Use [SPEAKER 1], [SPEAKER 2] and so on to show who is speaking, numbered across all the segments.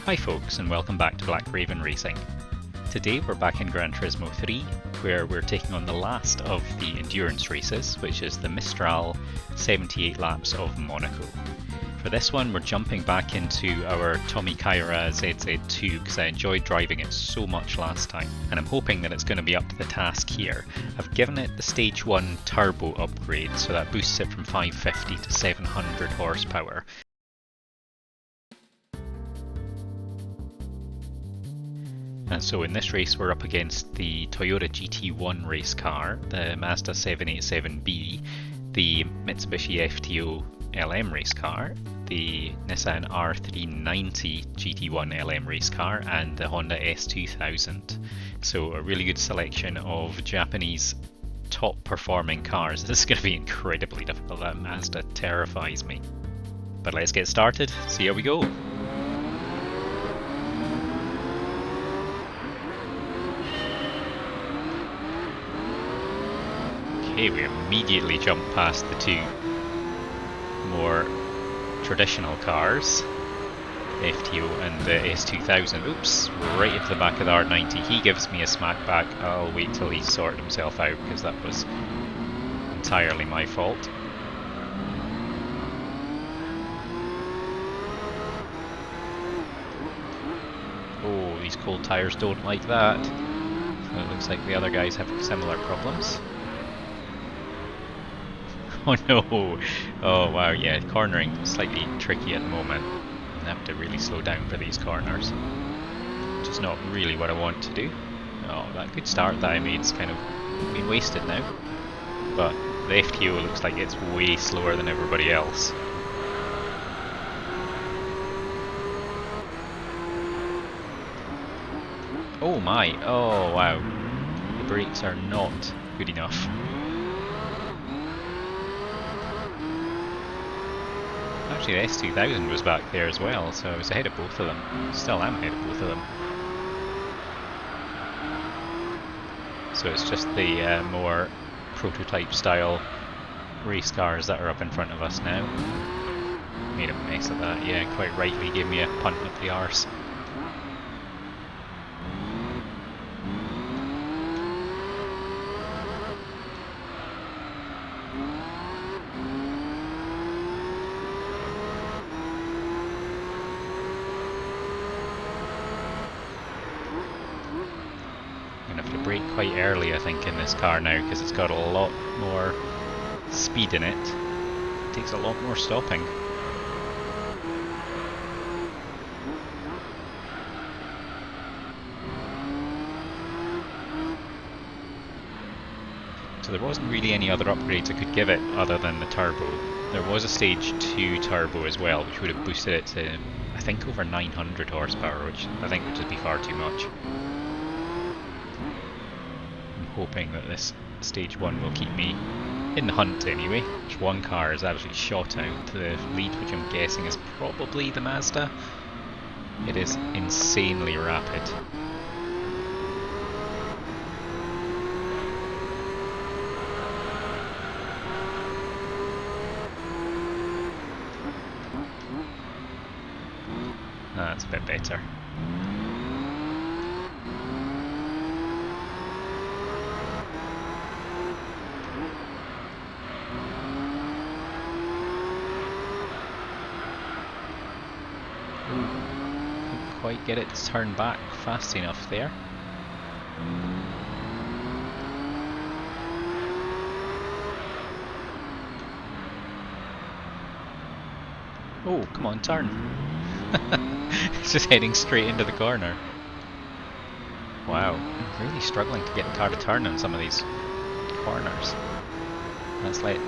[SPEAKER 1] Hi folks, and welcome back to Black Raven Racing. Today we're back in Gran Turismo 3, where we're taking on the last of the endurance races, which is the Mistral 78 laps of Monaco. For this one we're jumping back into our Tommykaira ZZII because I enjoyed driving it so much last time, and I'm hoping that it's going to be up to the task here. I've given it the stage 1 turbo upgrade, so that boosts it from 550 to 700 horsepower. And so in this race we're up against the Toyota GT1 race car, the Mazda 787B, the Mitsubishi FTO LM race car, the Nissan R390 GT1 LM race car, and the Honda S2000. So a really good selection of Japanese top performing cars. This is going to be incredibly difficult. That Mazda terrifies me. But let's get started, see how we go. Okay, we immediately jump past the two more traditional cars, the FTO and the S2000. Oops, right into the back of the R90. He gives me a smack back. I'll wait till he's sorted himself out because that was entirely my fault. Oh, these cold tyres don't like that. So it looks like the other guys have similar problems. Oh no! Oh wow, yeah, cornering is slightly tricky at the moment. I have to really slow down for these corners, which is not really what I want to do. Oh, that good start that I made's kind of been wasted now. But the FTO looks like it's way slower than everybody else. Oh my! Oh wow! The brakes are not good enough. Actually, the S2000 was back there as well, so I was ahead of both of them. Still am ahead of both of them. So it's just the more prototype style race cars that are up in front of us now. Made a mess of that, yeah, quite rightly gave me a punt up the arse. Brake quite early, I think, in this car now because it's got a lot more speed in it. It takes a lot more stopping. So there wasn't really any other upgrades I could give it other than the turbo. There was a stage 2 turbo as well, which would have boosted it to, I think, over 900 horsepower, which I think would just be far too much. Hoping that this stage 1 will keep me in the hunt anyway. Which one car is actually shot out to the lead, which I'm guessing is probably the Mazda. It is insanely rapid. That's a bit better. Quite get it to turn back fast enough there. Oh, come on, turn. It's just heading straight into the corner. Wow, I'm really struggling to get the car to turn on some of these corners. Let's let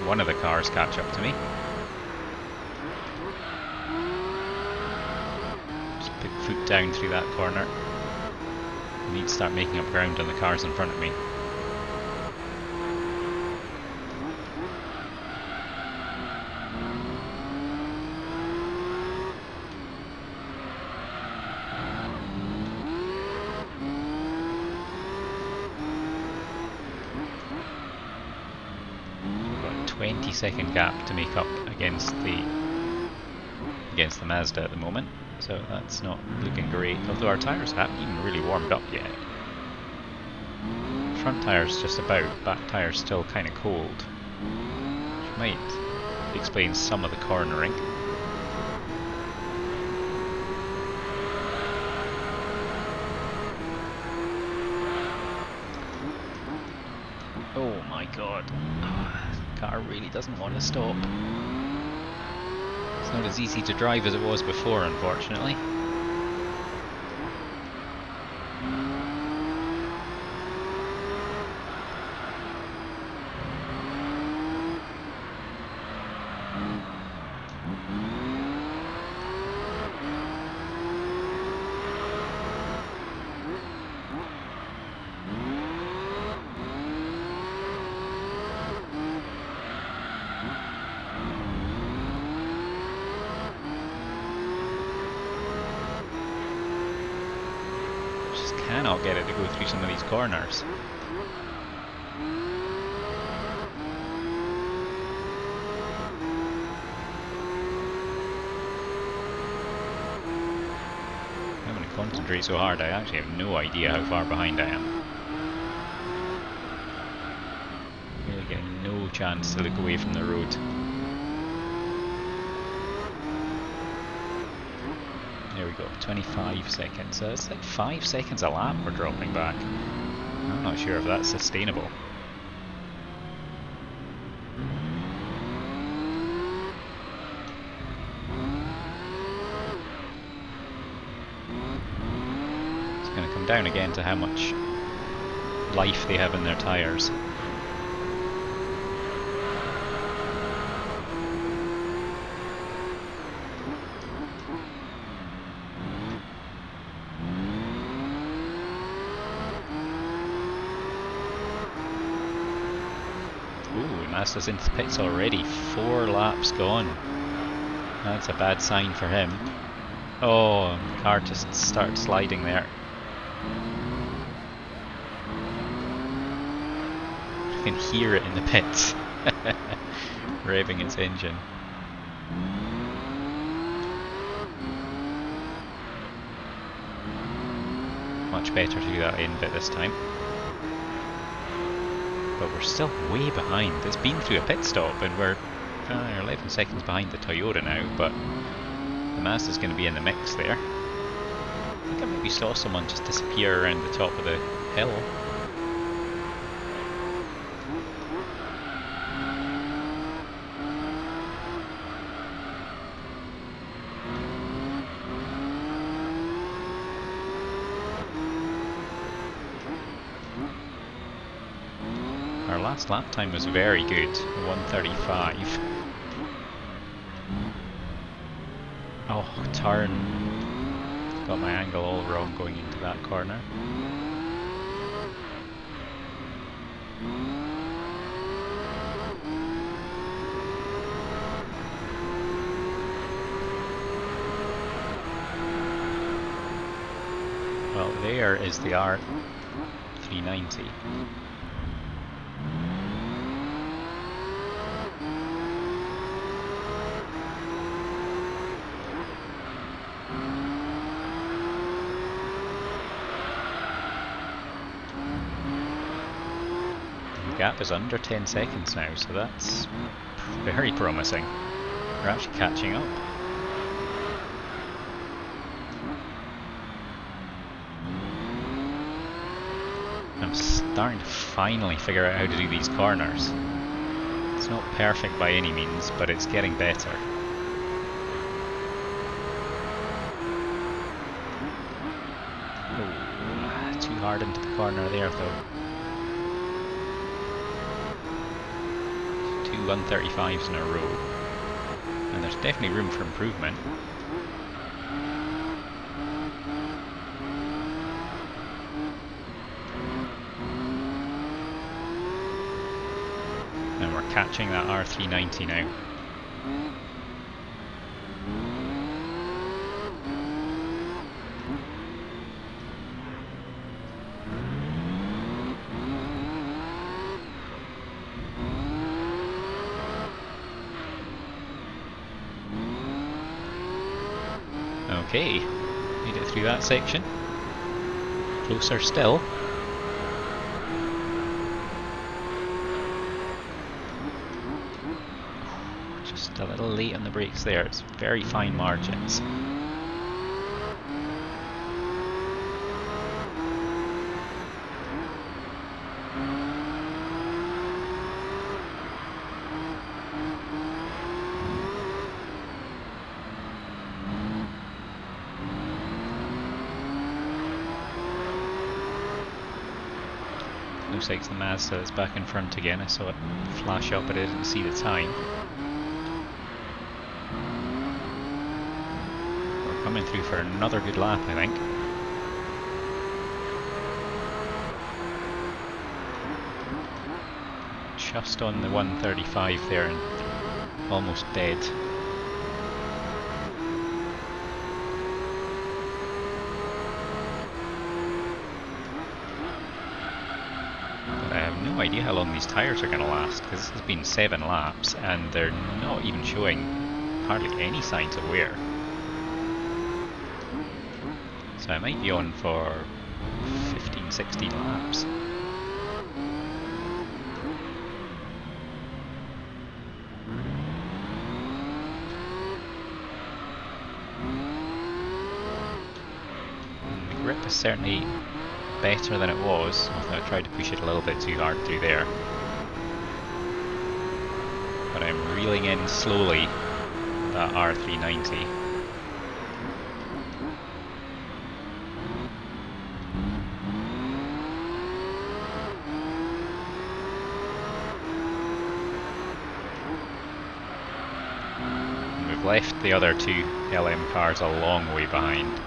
[SPEAKER 1] one of the cars catch up to me. Foot down through that corner. I need to start making up ground on the cars in front of me. We've got a 20-second gap to make up against against the Mazda at the moment, so that's not looking great, although our tyres haven't even really warmed up yet. Front tyres just about, back tyres still kind of cold, which might explain some of the cornering. Oh my god, the car really doesn't want to stop. It's not as easy to drive as it was before, unfortunately. Cannot get it to go through some of these corners. I'm going to concentrate so hard I actually have no idea how far behind I am. Really getting no chance to look away from the road. There we go, 25 seconds. So it's like 5 seconds a lap we're dropping back. I'm not sure if that's sustainable. It's going to come down again to how much life they have in their tyres. Mazda's into the pits already, 4 laps gone. That's a bad sign for him. Oh, the car just started sliding there. You can hear it in the pits, revving its engine. Much better to do that in bit this time. But we're still way behind. It's been through a pit stop and we're 11 seconds behind the Toyota now, but the Mazda's going to be in the mix there. I think I maybe saw someone just disappear around the top of the hill. Our last lap time was very good, 1:35. Oh, turn. Got my angle all wrong going into that corner. Well, there is the R390. Gap is under 10 seconds now, so that's very promising. We're actually catching up. I'm starting to finally figure out how to do these corners. It's not perfect by any means, but it's getting better. Oh, too hard into the corner there though. 1:35s in a row, and there's definitely room for improvement. And we're catching that R390 now. Okay, made it through that section. Closer still. Just a little late on the brakes there, it's very fine margins. Looks like it's the Mazda that's back in front again. I saw it flash up but I didn't see the time. We're coming through for another good lap, I think. Just on the 135 there and almost dead. No idea how long these tyres are going to last, because this has been 7 laps and they're not even showing hardly any signs of wear. So I might be on for 15, 16 laps. The grip is certainly better than it was, although I tried to push it a little bit too hard through there. But I'm reeling in slowly that R390. And we've left the other 2 LM cars a long way behind.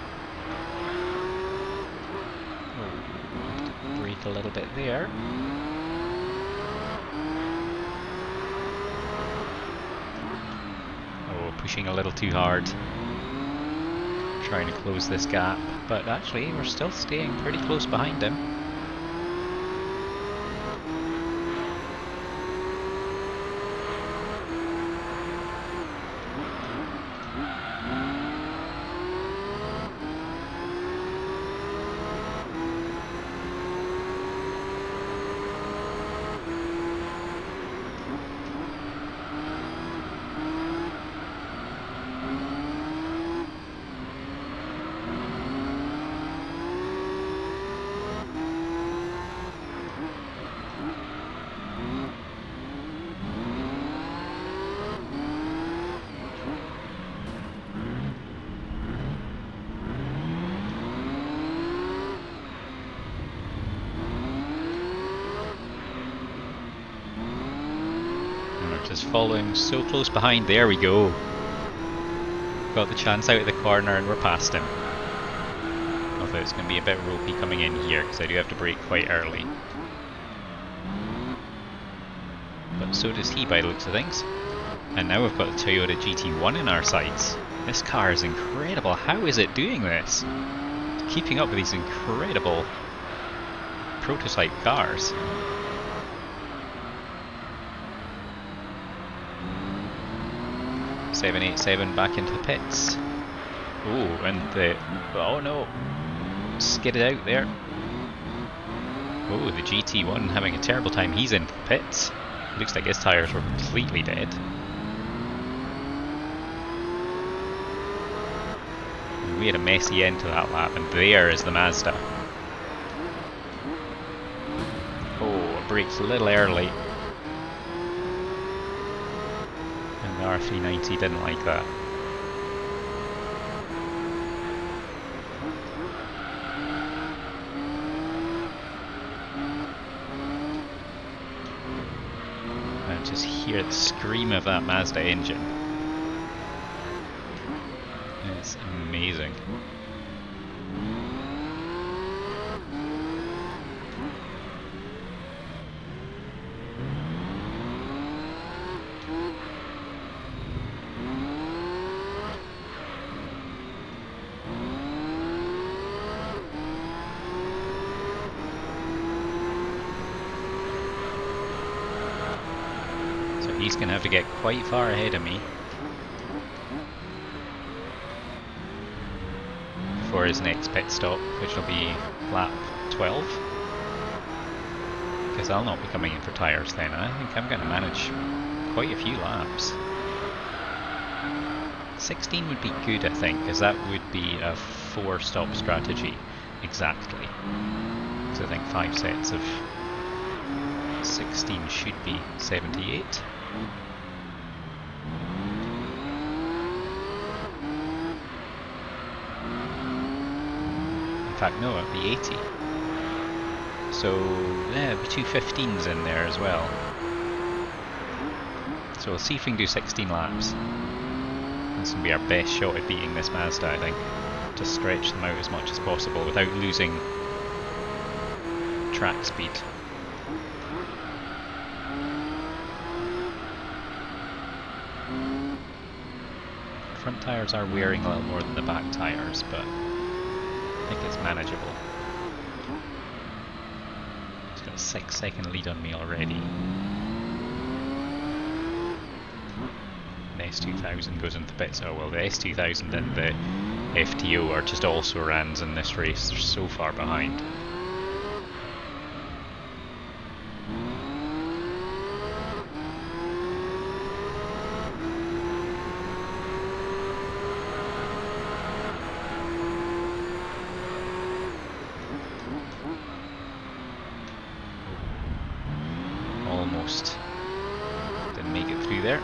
[SPEAKER 1] A little bit there. Oh, pushing a little too hard. Trying to close this gap, but actually we're still staying pretty close behind him. Just following so close behind. There we go. Got the chance out of the corner and we're past him. Although it's going to be a bit ropey coming in here because I do have to brake quite early. But so does he by the looks of things. And now we've got the Toyota GT1 in our sights. This car is incredible. How is it doing this? It's keeping up with these incredible prototype cars. .787 back into the pits. Oh, and the... oh no! Skidded out there. Oh, the GT1 having a terrible time. He's into the pits. Looks like his tyres were completely dead. And we had a messy end to that lap, and there is the Mazda. Oh, brakes a little early. The R390 didn't like that. I just hear the scream of that Mazda engine. It's amazing. He's going to have to get quite far ahead of me. before his next pit stop, which will be lap 12. Because I'll not be coming in for tyres then, and I think I'm going to manage quite a few laps. 16 would be good, I think, because that would be a 4-stop strategy exactly. So I think 5 sets of 16 should be 78. In fact, no, it'd be 80. So, yeah, it'll be 2 15s in there as well. So we'll see if we can do 16 laps. This will be our best shot at beating this Mazda, I think. To stretch them out as much as possible without losing track speed. Front tyres are wearing a little more than the back tyres, but I think it's manageable. He's got a 6-second lead on me already. The S2000 goes into pits. Oh well, the S2000 and the FTO are just also rans in this race. They're so far behind. Almost didn't make it through there.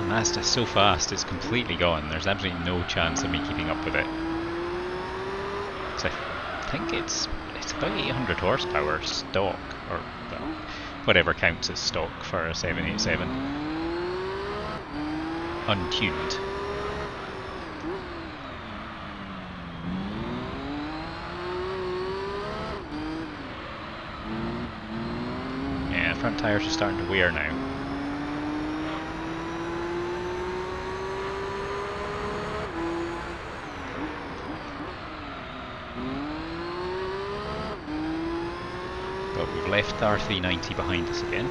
[SPEAKER 1] Mazda's so fast, it's completely gone. There's absolutely no chance of me keeping up with it. So I think it's about 800 horsepower stock, or well, whatever counts as stock for a 787. Untuned. Yeah, front tyres are starting to wear now. But we've left our 390 behind us again.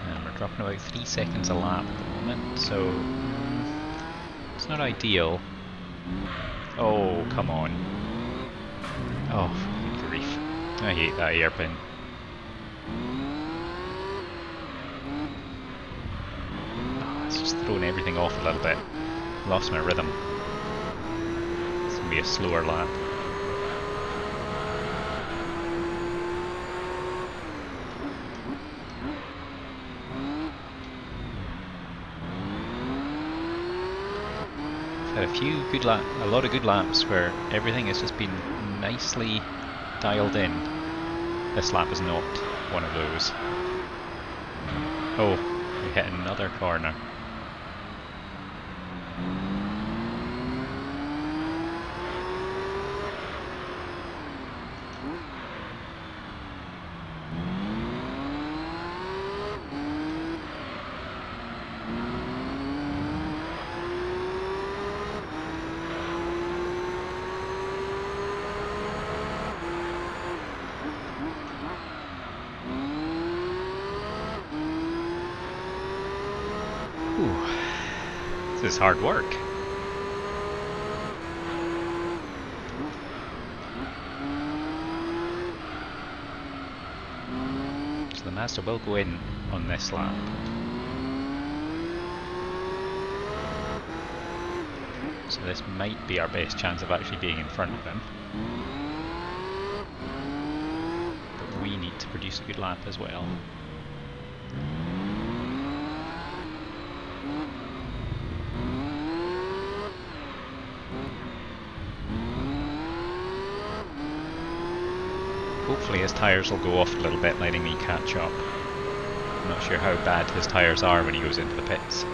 [SPEAKER 1] And we're dropping about 3 seconds a lap at the moment, so it's not ideal. Oh, come on. Oh, good grief. I hate that hairpin. Oh, it's just thrown everything off a little bit. Lost my rhythm. It's going to be a slower lap. Had a lot of good laps where everything has just been nicely dialed in. This lap is not one of those. Oh, we hit another corner. This is hard work. So the Mazda will go in on this lap. So this might be our best chance of actually being in front of him. But we need to produce a good lap as well. Hopefully his tyres will go off a little bit, letting me catch up. I'm not sure how bad his tyres are when he goes into the pits.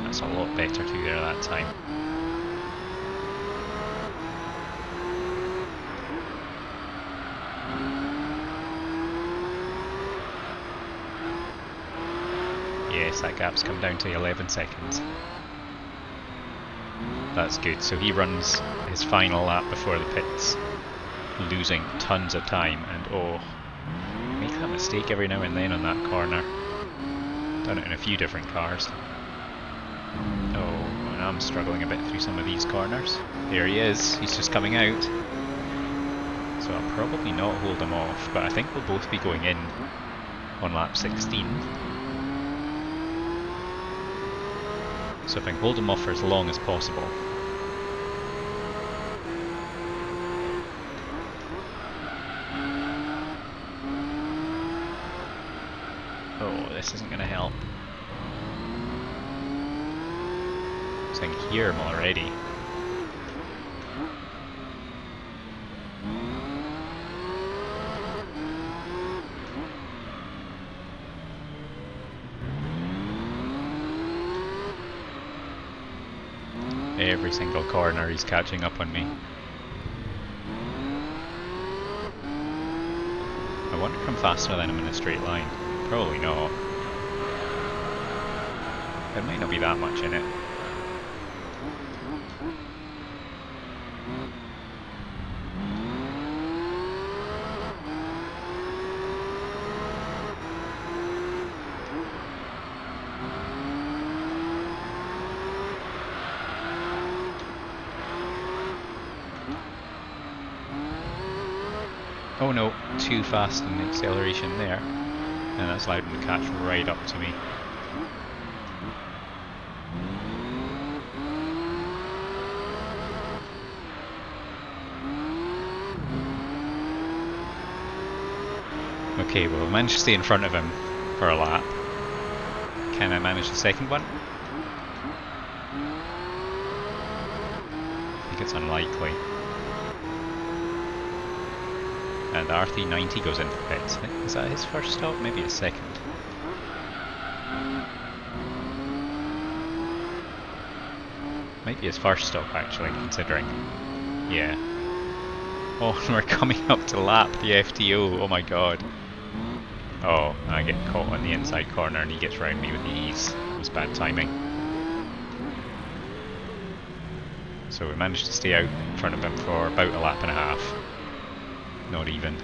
[SPEAKER 1] That's a lot better through there that time. Yes, that gap's come down to 11 seconds. That's good. So he runs his final lap before the pits, losing tons of time, and oh, make that mistake every now and then on that corner. Done it in a few different cars. Oh, and I'm struggling a bit through some of these corners. There he is, he's just coming out. So I'll probably not hold him off, but I think we'll both be going in on lap 16. So if I can hold him off for as long as possible. Oh, this isn't going to help. So I can hear him already. Every single corner he's catching up on me. I wonder if I'm faster than him in a straight line. Probably not. There might not be that much in it. Oh no, too fast in the acceleration there, and that's allowed him to catch right up to me. Okay, well, I managed to stay in front of him for a lap. Can I manage the second one? I think it's unlikely. And RT90 goes into the pits. Is that his first stop? Maybe his second. Might be his first stop actually, considering. Yeah. Oh, and we're coming up to lap the FTO. Oh my god. Oh, I get caught on the inside corner and he gets round me with ease. It was bad timing. So we managed to stay out in front of him for about a lap and a half. Not even.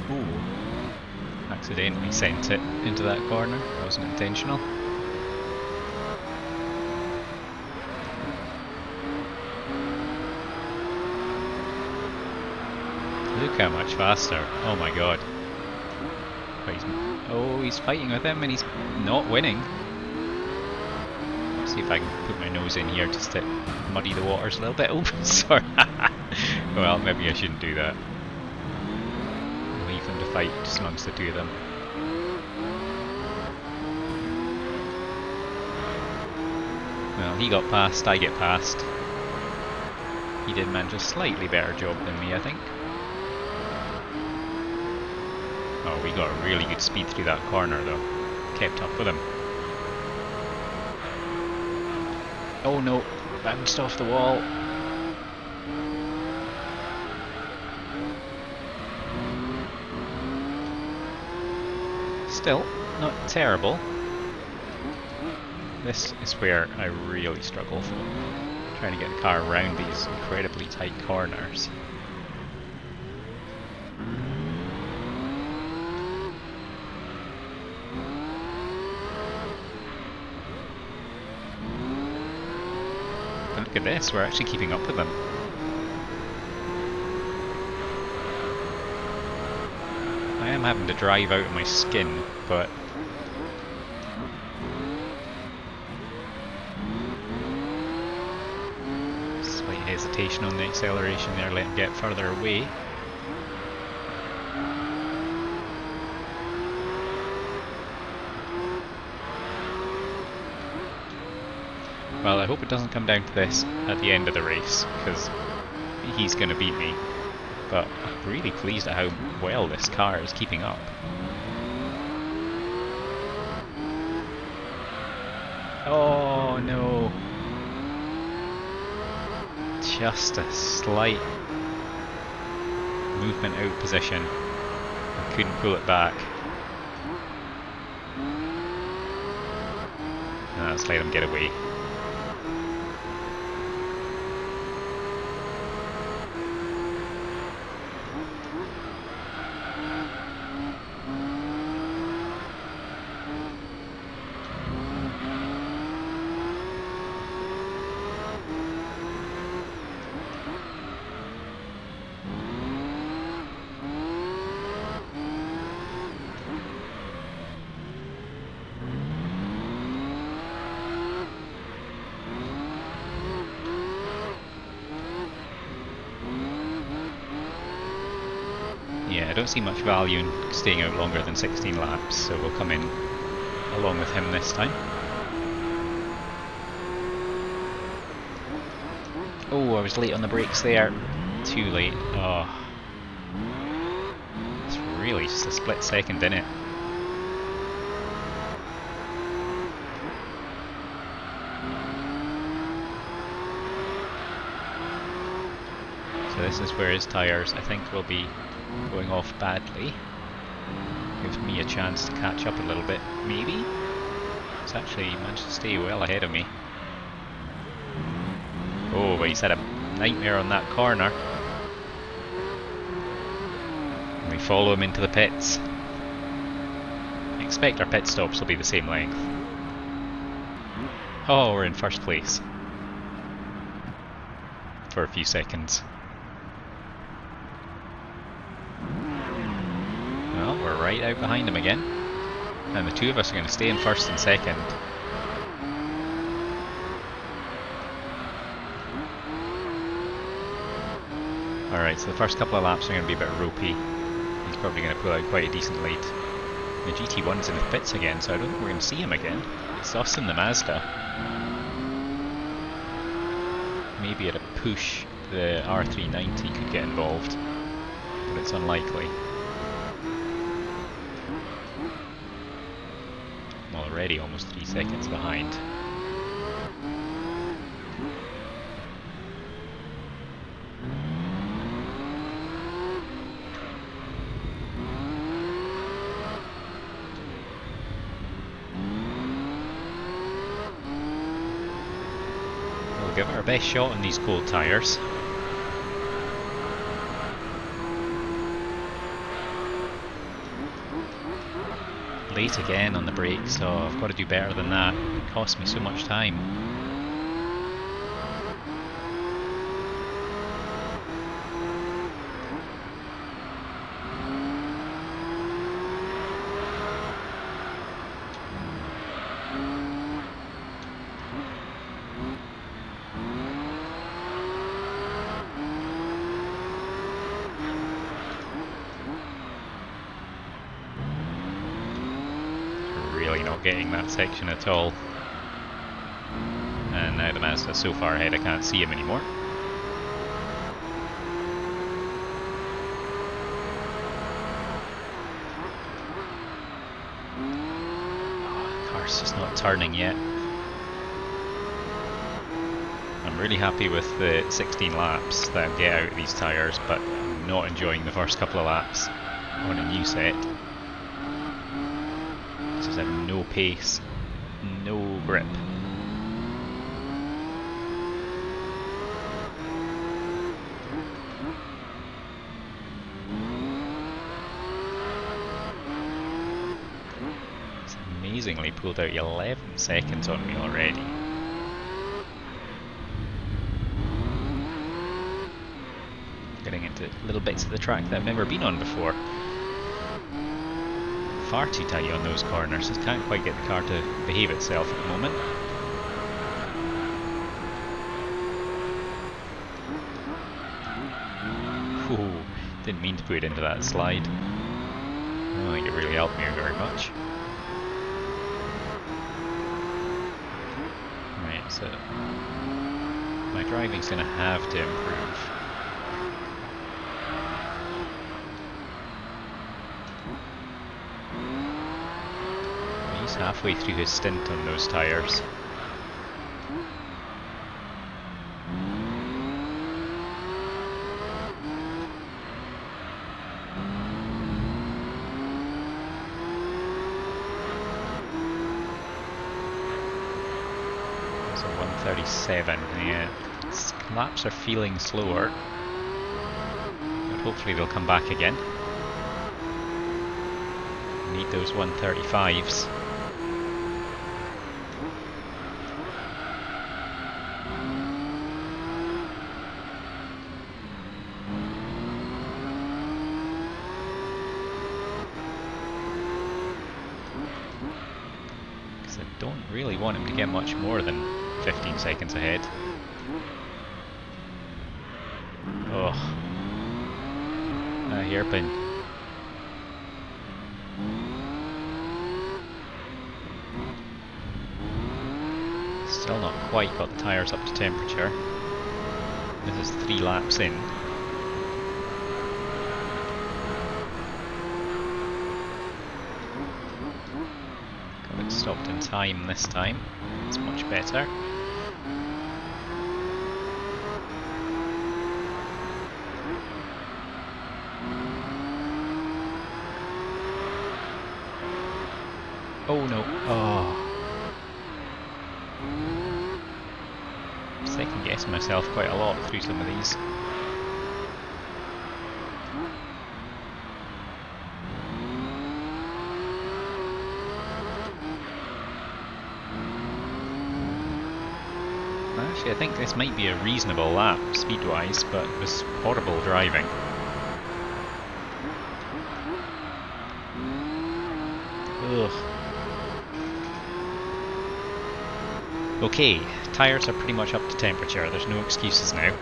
[SPEAKER 1] Ooh. Accidentally sent it into that corner. That wasn't intentional. Look how much faster. Oh my god. But he's fighting with him and he's not winning. Let's see if I can put my nose in here just to muddy the waters a little bit. Oh, sorry. Well, maybe I shouldn't do that. Leave them to fight just amongst the two of them. Well, he got past, I get past. He did manage a slightly better job than me, I think. Oh, we got a really good speed through that corner though. Kept up with him. Oh no, bounced off the wall. Still, not terrible. This is where I really struggle for trying to get the car around these incredibly tight corners. But look at this, we're actually keeping up with them. I am having to drive out of my skin, but slight hesitation on the acceleration there, let him get further away. Well, I hope it doesn't come down to this at the end of the race, because he's going to beat me. But I'm really pleased at how well this car is keeping up. no. Just a slight movement out of position. I couldn't pull it back. Let's let him get away. Yeah, I don't see much value in staying out longer than 16 laps, so we'll come in along with him this time. Oh, I was late on the brakes there. Too late. Oh. It's really just a split second, isn't it? So this is where his tyres, I think, will be going off badly. Gives me a chance to catch up a little bit, maybe? He's actually managed to stay well ahead of me. Oh, but he's had a nightmare on that corner. And we follow him into the pits. I expect our pit stops will be the same length. Oh, we're in first place. For a few seconds. Well, we're right out behind him again. And the two of us are going to stay in first and second. Alright, so the first couple of laps are going to be a bit ropey. He's probably going to pull out quite a decent lead. The GT1's in the pits again, so I don't think we're going to see him again. It's us and the Mazda. Maybe at a push the R390 could get involved, but it's unlikely. I'm already almost 3 seconds behind. We'll give it our best shot on these cold tyres. Late again on the brakes, so I've got to do better than that. It cost me so much time. Really not getting that section at all. And now the Mazda's so far ahead I can't see him anymore. Oh, the car's just not turning yet. I'm really happy with the 16 laps that I get out of these tyres, but I'm not enjoying the first couple of laps on a new set. Just have no pace, no grip. It's amazingly pulled out 11 seconds on me already. Getting into little bits of the track that I've never been on before. Far too tight on those corners, just can't quite get the car to behave itself at the moment. Ooh, didn't mean to put it into that slide. I don't think it really helped me very much. Right, so my driving's going to have to improve. Halfway through his stint on those tyres. 1:37. Yeah, laps are feeling slower, but hopefully they'll come back again. Need those 1:35s. Because I don't really want him to get much more than 15 seconds ahead. Oh, a hairpin. Still not quite got the tyres up to temperature. This is 3 laps in. Got it stopped in time this time. It's much better. Oh no. Oh. Second guessing myself quite a lot through some of these. Actually, I think this might be a reasonable lap speed-wise, but it was horrible driving. Ugh. Okay, tyres are pretty much up to temperature, there's no excuses now.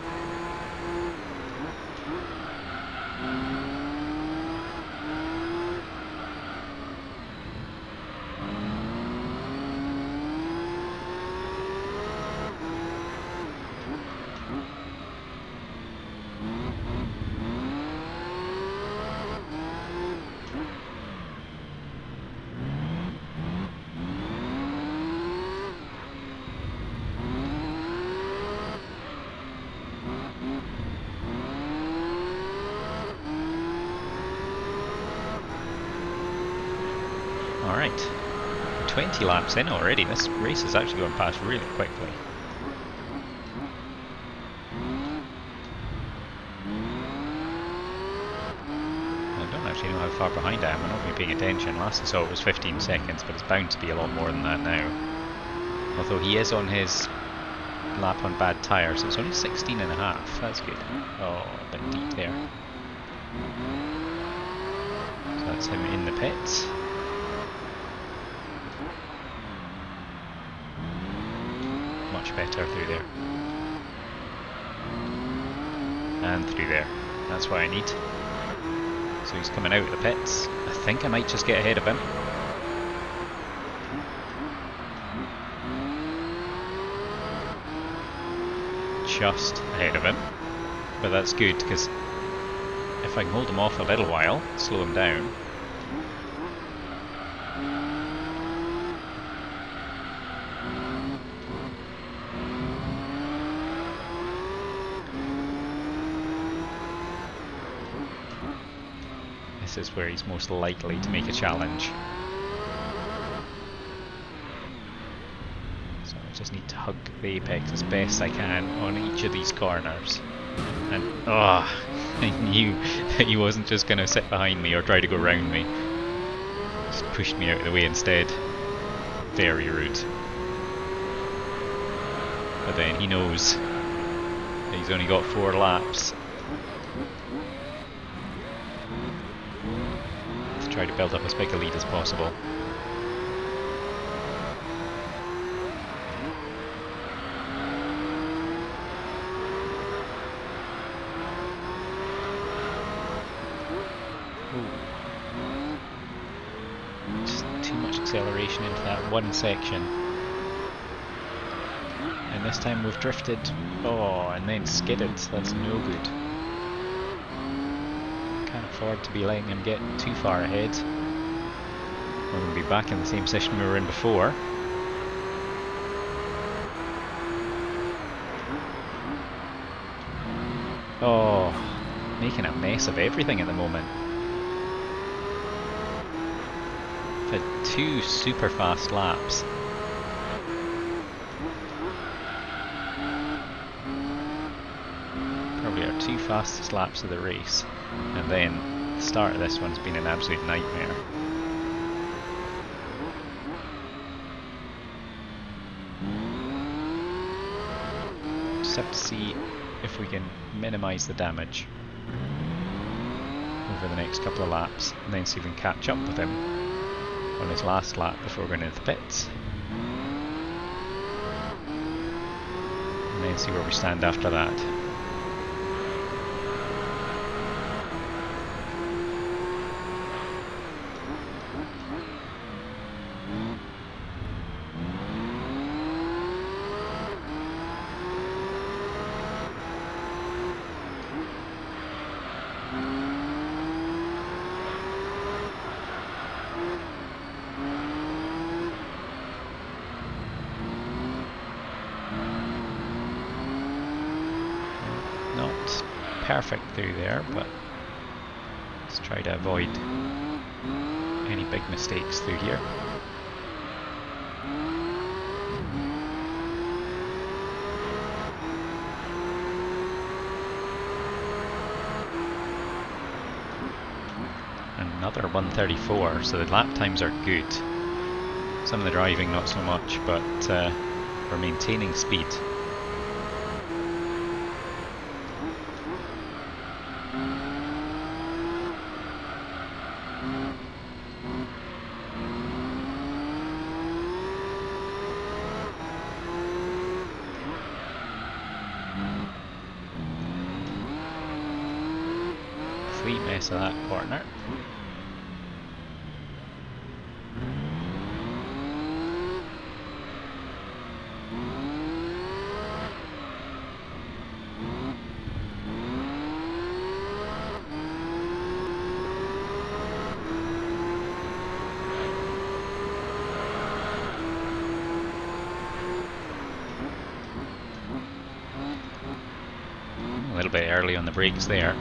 [SPEAKER 1] Alright, 20 laps in already. This race is actually going past really quickly. I don't actually know how far behind I am. I'm not really paying attention. Last I saw it was 15 seconds, but it's bound to be a lot more than that now. Although he is on his lap on bad tyres, so it's only 16 and a half. That's good. Oh, a bit deep there. So that's him in the pits. Much better through there. And through there. That's what I need. So he's coming out of the pits. I think I might just get ahead of him. Just ahead of him. But that's good, because if I can hold him off a little while, slow him down. This is where he's most likely to make a challenge. So I just need to hug the apex as best I can on each of these corners. And oh, I knew that he wasn't just going to sit behind me or try to go round me. Just pushed me out of the way instead. Very rude. But then he knows that he's only got 4 laps. Try to build up as big a lead as possible. Ooh. Just too much acceleration into that one section. And this time we've drifted. Oh, and then skidded. That's no good. Afford to be letting him get too far ahead. We're going to be back in the same session we were in before. Oh, making a mess of everything at the moment. I've had 2 super fast laps. 2 fastest laps of the race, and then the start of this one's been an absolute nightmare. Just have to see if we can minimise the damage over the next couple of laps, and then see if we can catch up with him on his last lap before going into the pits. And then see where we stand after that. Perfect through there, but let's try to avoid any big mistakes through here. Another 1:34, so the lap times are good. Some of the driving not so much, but we're maintaining speed. Complete mess of that corner. A little bit early on the brakes there.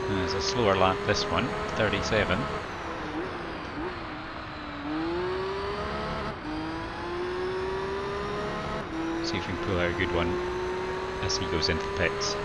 [SPEAKER 1] There's a slower lap this one, 37. See if we can pull out a good one as he goes into the pits.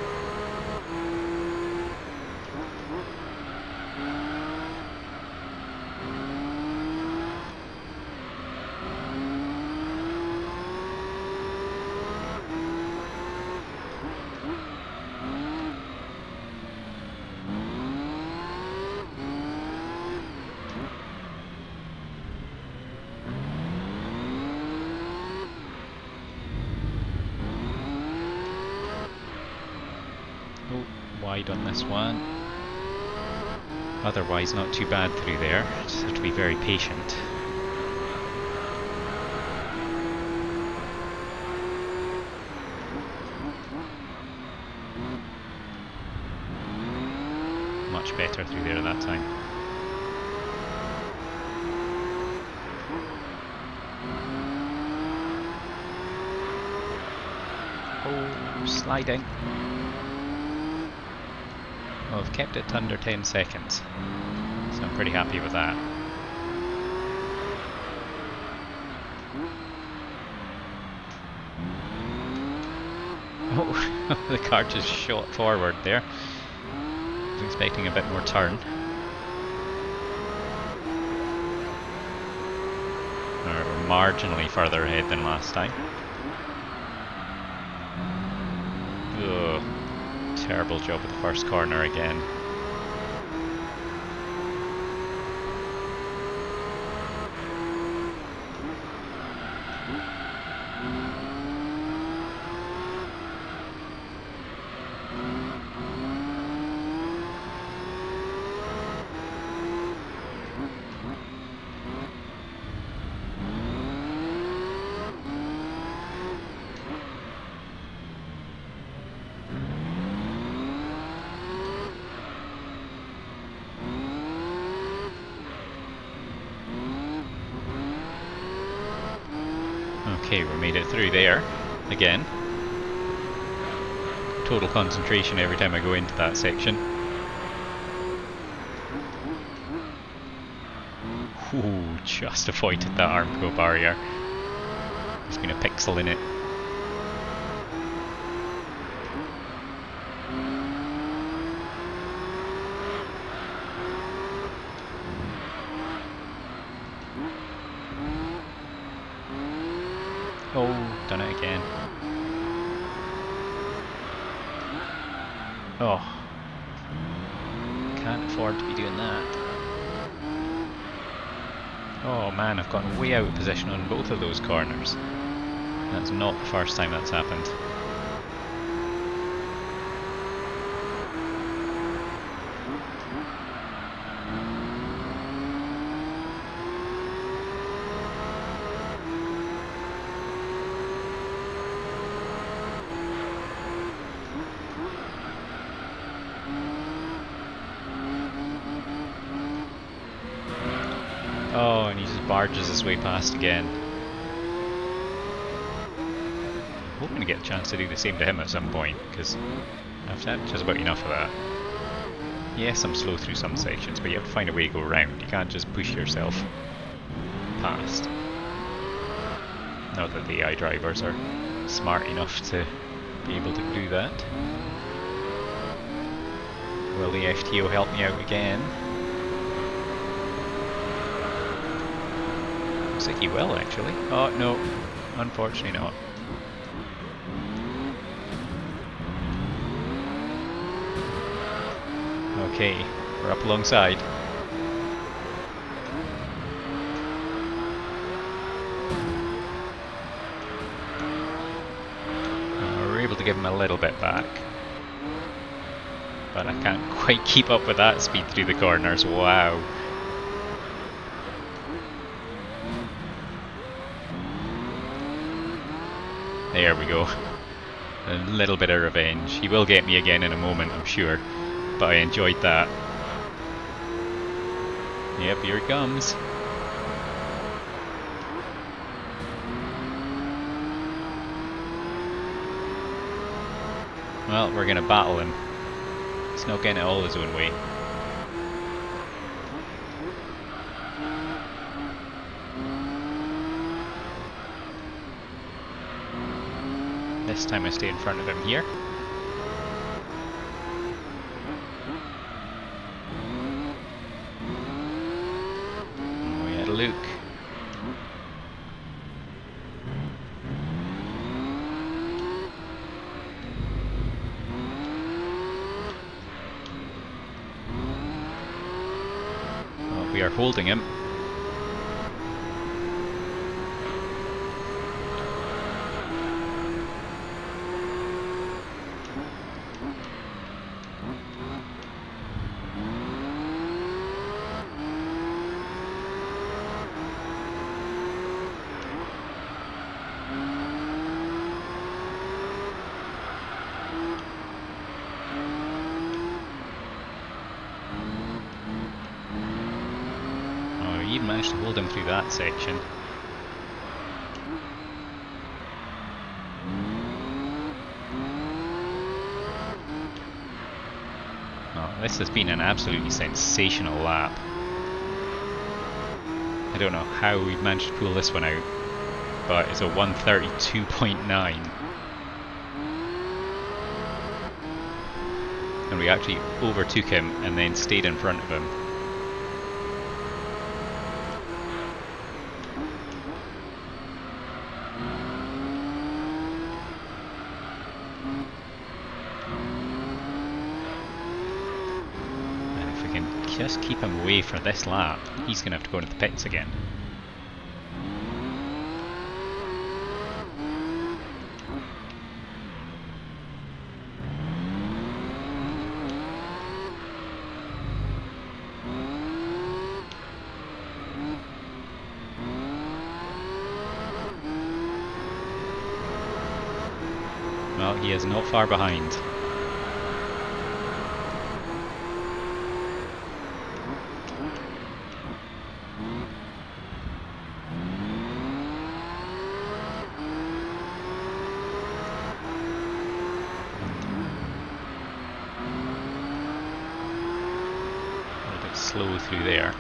[SPEAKER 1] Wide on this one. Otherwise not too bad through there, just have to be very patient. Much better through there that time. Oh, sliding. Well, I've kept it to under 10 seconds, so I'm pretty happy with that. Oh, the car just shot forward there. I was expecting a bit more turn. We're marginally further ahead than last time. Ugh. Terrible job with the first corner again. Okay, we made it through there again. Total concentration every time I go into that section. Ooh, just avoided that Armco barrier. There's been a pixel in it. Oh, done it again. Oh, can't afford to be doing that. Oh man, I've gotten way out of position on both of those corners. That's not the first time that's happened. Oh, and he just barges his way past again. Hoping to get a chance to do the same to him at some point, because I've had just about enough of that. Yes, I'm slow through some sections, but you have to find a way to go around. You can't just push yourself past. Not that the AI drivers are smart enough to be able to do that. Will the FTO help me out again? Looks like he will, actually. Oh, no. Unfortunately not. Okay, we're up alongside. We're able to give him a little bit back. But I can't quite keep up with that speed through the corners. Wow. There we go. A little bit of revenge. He will get me again in a moment, I'm sure. But I enjoyed that. Yep, here it comes. Well, we're gonna battle him. He's not getting it all his own way. This time I stay in front of him here. And we had Luke. Well, we are holding him. We even managed to hold him through that section. Oh, this has been an absolutely sensational lap. I don't know how we've managed to pull this one out, but it's a 132.9. And we actually overtook him and then stayed in front of him. Just keep him away for this lap. He's going to have to go into the pits again. Well, he is not far behind. bit slow through there.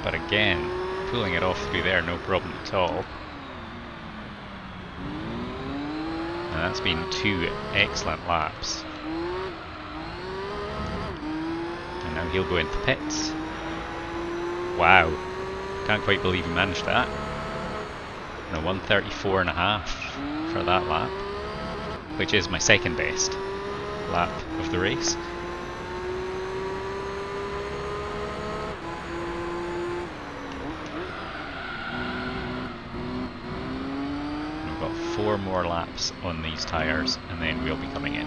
[SPEAKER 1] But again, pulling it off through there, no problem at all. And that's been 2 excellent laps. And now he'll go into pits. Wow, can't quite believe he managed that. And a 1:34.5 for that lap, which is my second best lap of the race. We've got 4 more laps on these tyres and then we'll be coming in.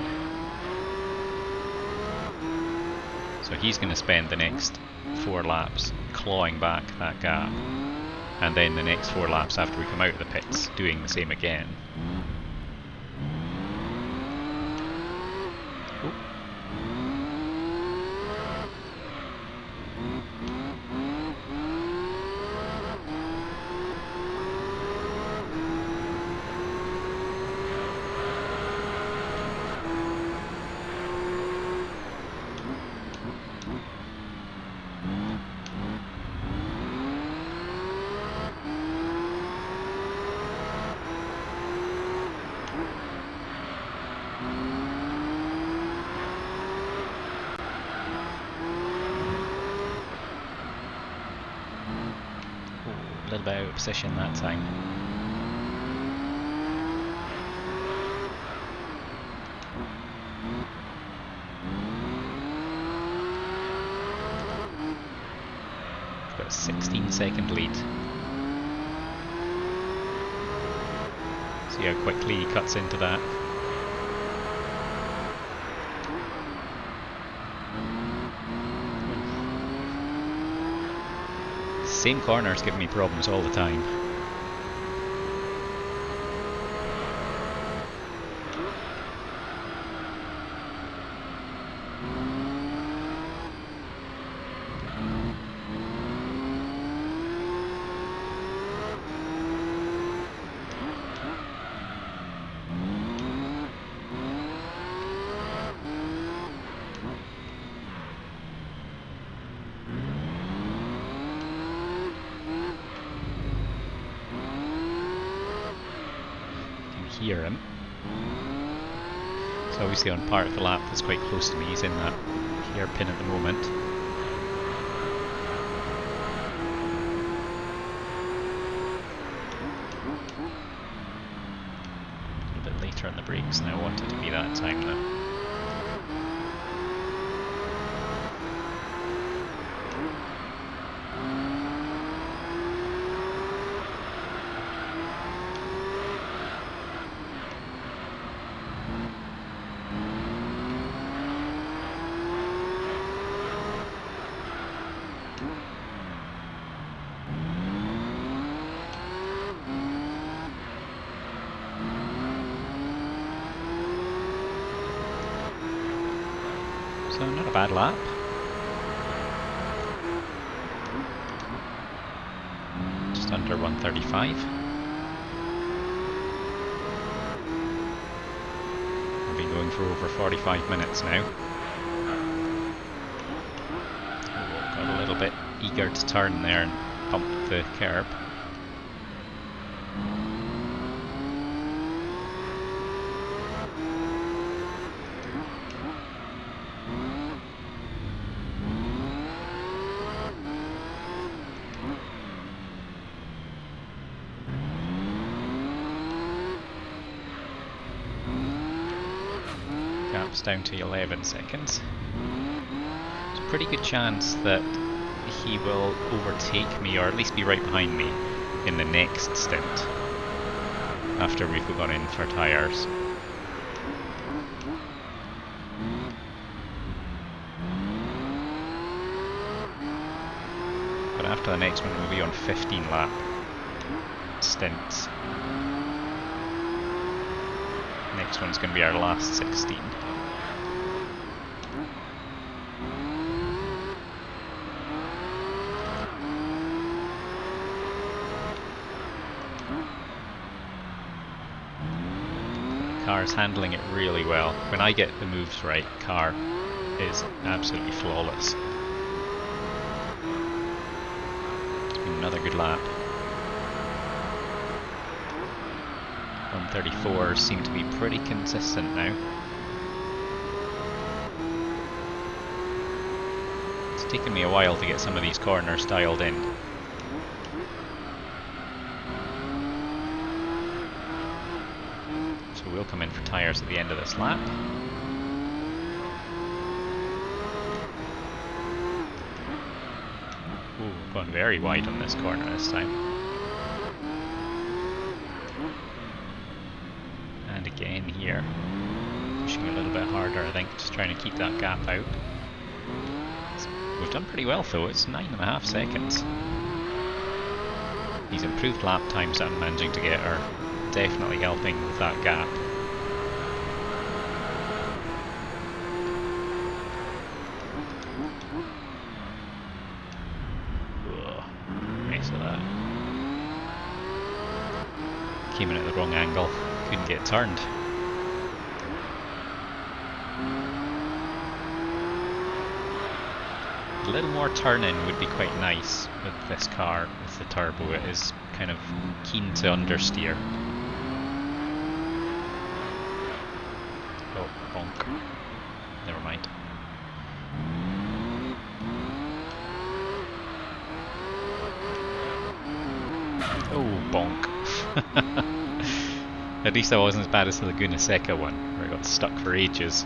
[SPEAKER 1] So he's going to spend the next 4 laps clawing back that gap, and then the next 4 laps after we come out of the pits doing the same again. Oh. A little bit out of position that time. We've got a 16-second lead. See how quickly he cuts into that. Same corners give me problems all the time. Hear him. So obviously on part of the lap that's quite close to me, he's in that hairpin at the moment. A little bit later on the brakes than I wanted to be that time though. So not a bad lap. Just under 1:35. We've been going for over 45 minutes now. Oh, got a little bit eager to turn there and pump the curb. Gap's down to 11 seconds. There's a pretty good chance that he will overtake me, or at least be right behind me, in the next stint, after we've gone in for tyres. But after the next one we'll be on 15 lap stints. Next one's going to be our last 16. car's handling it really well. When I get the moves right, car is absolutely flawless. It's been another good lap. 134s seem to be pretty consistent now. It's taken me a while to get some of these corners dialed in. So we'll come in for tyres at the end of this lap. Ooh, gone very wide on this corner this time. And again here, pushing a little bit harder, I think, just trying to keep that gap out. We've done pretty well though, it's 9.5 seconds. These improved lap times that I'm managing to get are definitely helping with that gap. Mess of that. Came in at the wrong angle, couldn't get turned. A little more turn-in would be quite nice with this car, with the turbo. It is kind of keen to understeer. Oh, bonk. Never mind. Oh, bonk. At least that wasn't as bad as the Laguna Seca one, where I got stuck for ages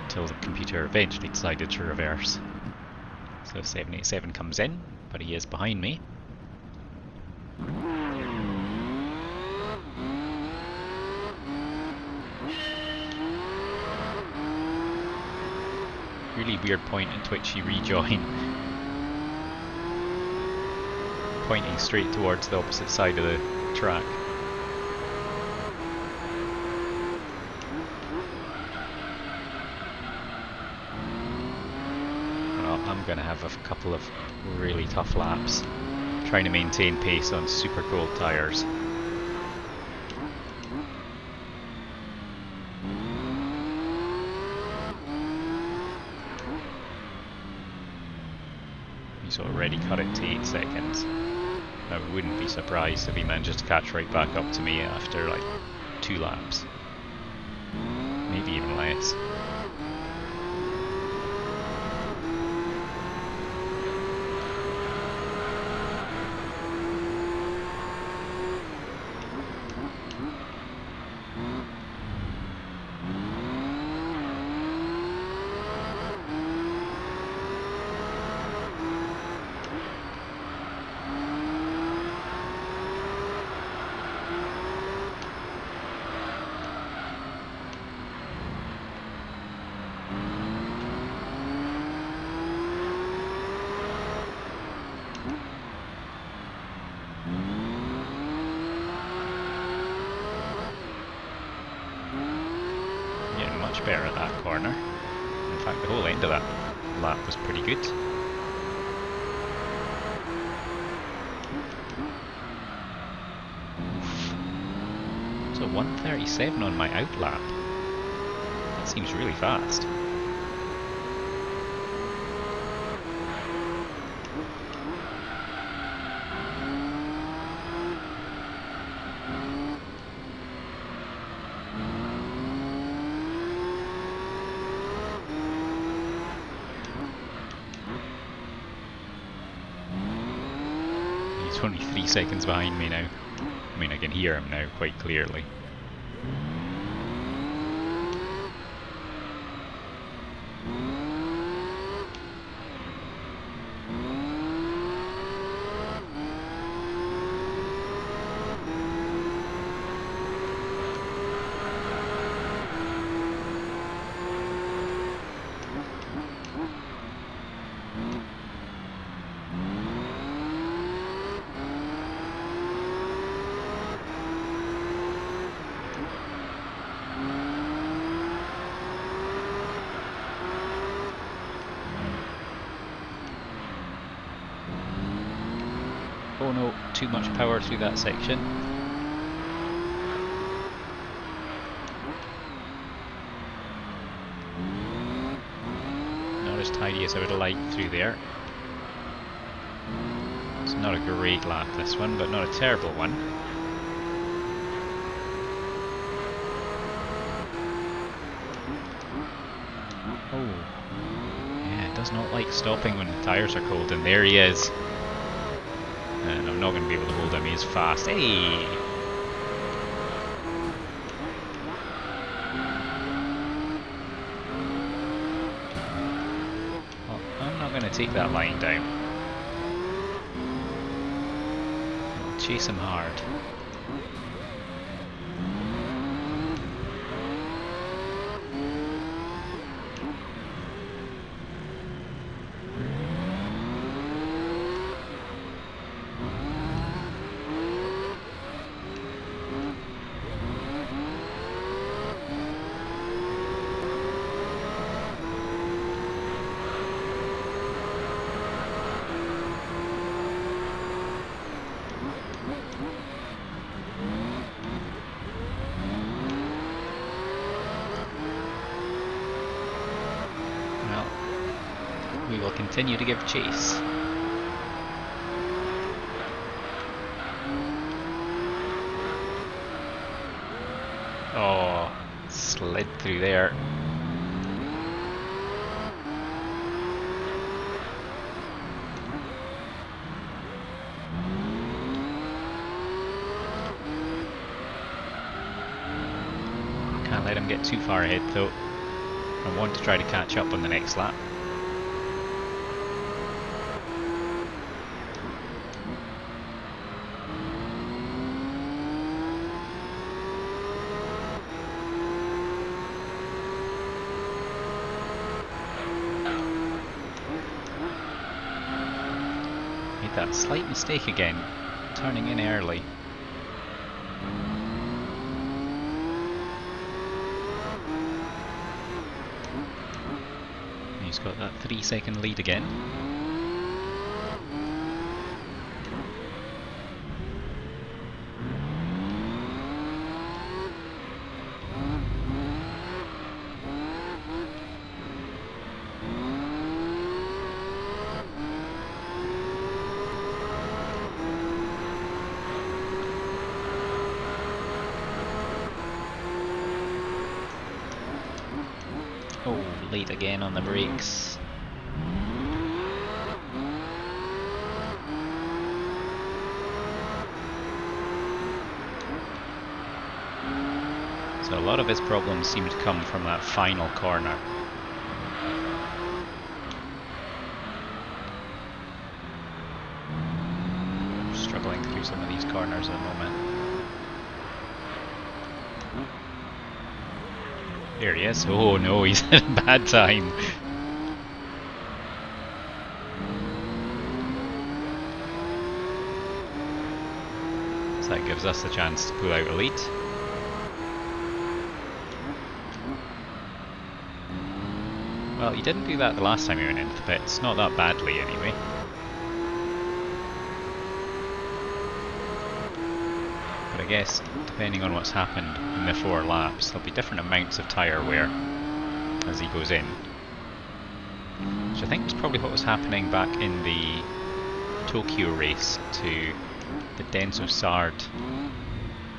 [SPEAKER 1] until the computer eventually decided to reverse. So 787 comes in, but he is behind me. Really weird point at which he rejoined. Pointing straight towards the opposite side of the track. I'm going to have a couple of really tough laps, trying to maintain pace on super cold tyres. He's already cut it to 8 seconds. I wouldn't be surprised if he manages to catch right back up to me after like 2 laps. Maybe even less. Much better at that corner. In fact, the whole end of that lap was pretty good. So 137 on my out lap. That seems really fast. He's only 3 seconds behind me now. I mean, I can hear him now quite clearly. Oh no, too much power through that section. tidy as I would have liked through there. It's not a great lap this one, but not a terrible one. Oh. Yeah, it does not like stopping when the tyres are cold, and there he is. And I'm not going to be able to hold him, he's fast. Hey! Well, I'm not going to take that line down. I'll chase him hard. We will continue to give chase. Oh, slid through there. Can't let him get too far ahead though. I want to try to catch up on the next lap. That slight mistake again, turning in early. He's got that 3-second lead again. Oh, late again on the brakes. So a lot of his problems seem to come from that final corner. Struggling through some of these corners at the moment. There he is. Oh no, he's at a bad time. So that gives us the chance to pull out a lead. Well, he didn't do that the last time he went into the pits. Not that badly anyway. But I guess, depending on what's happened in the 4 laps, there'll be different amounts of tyre wear as he goes in. Which I think was probably what was happening back in the Tokyo race to the Denso Sard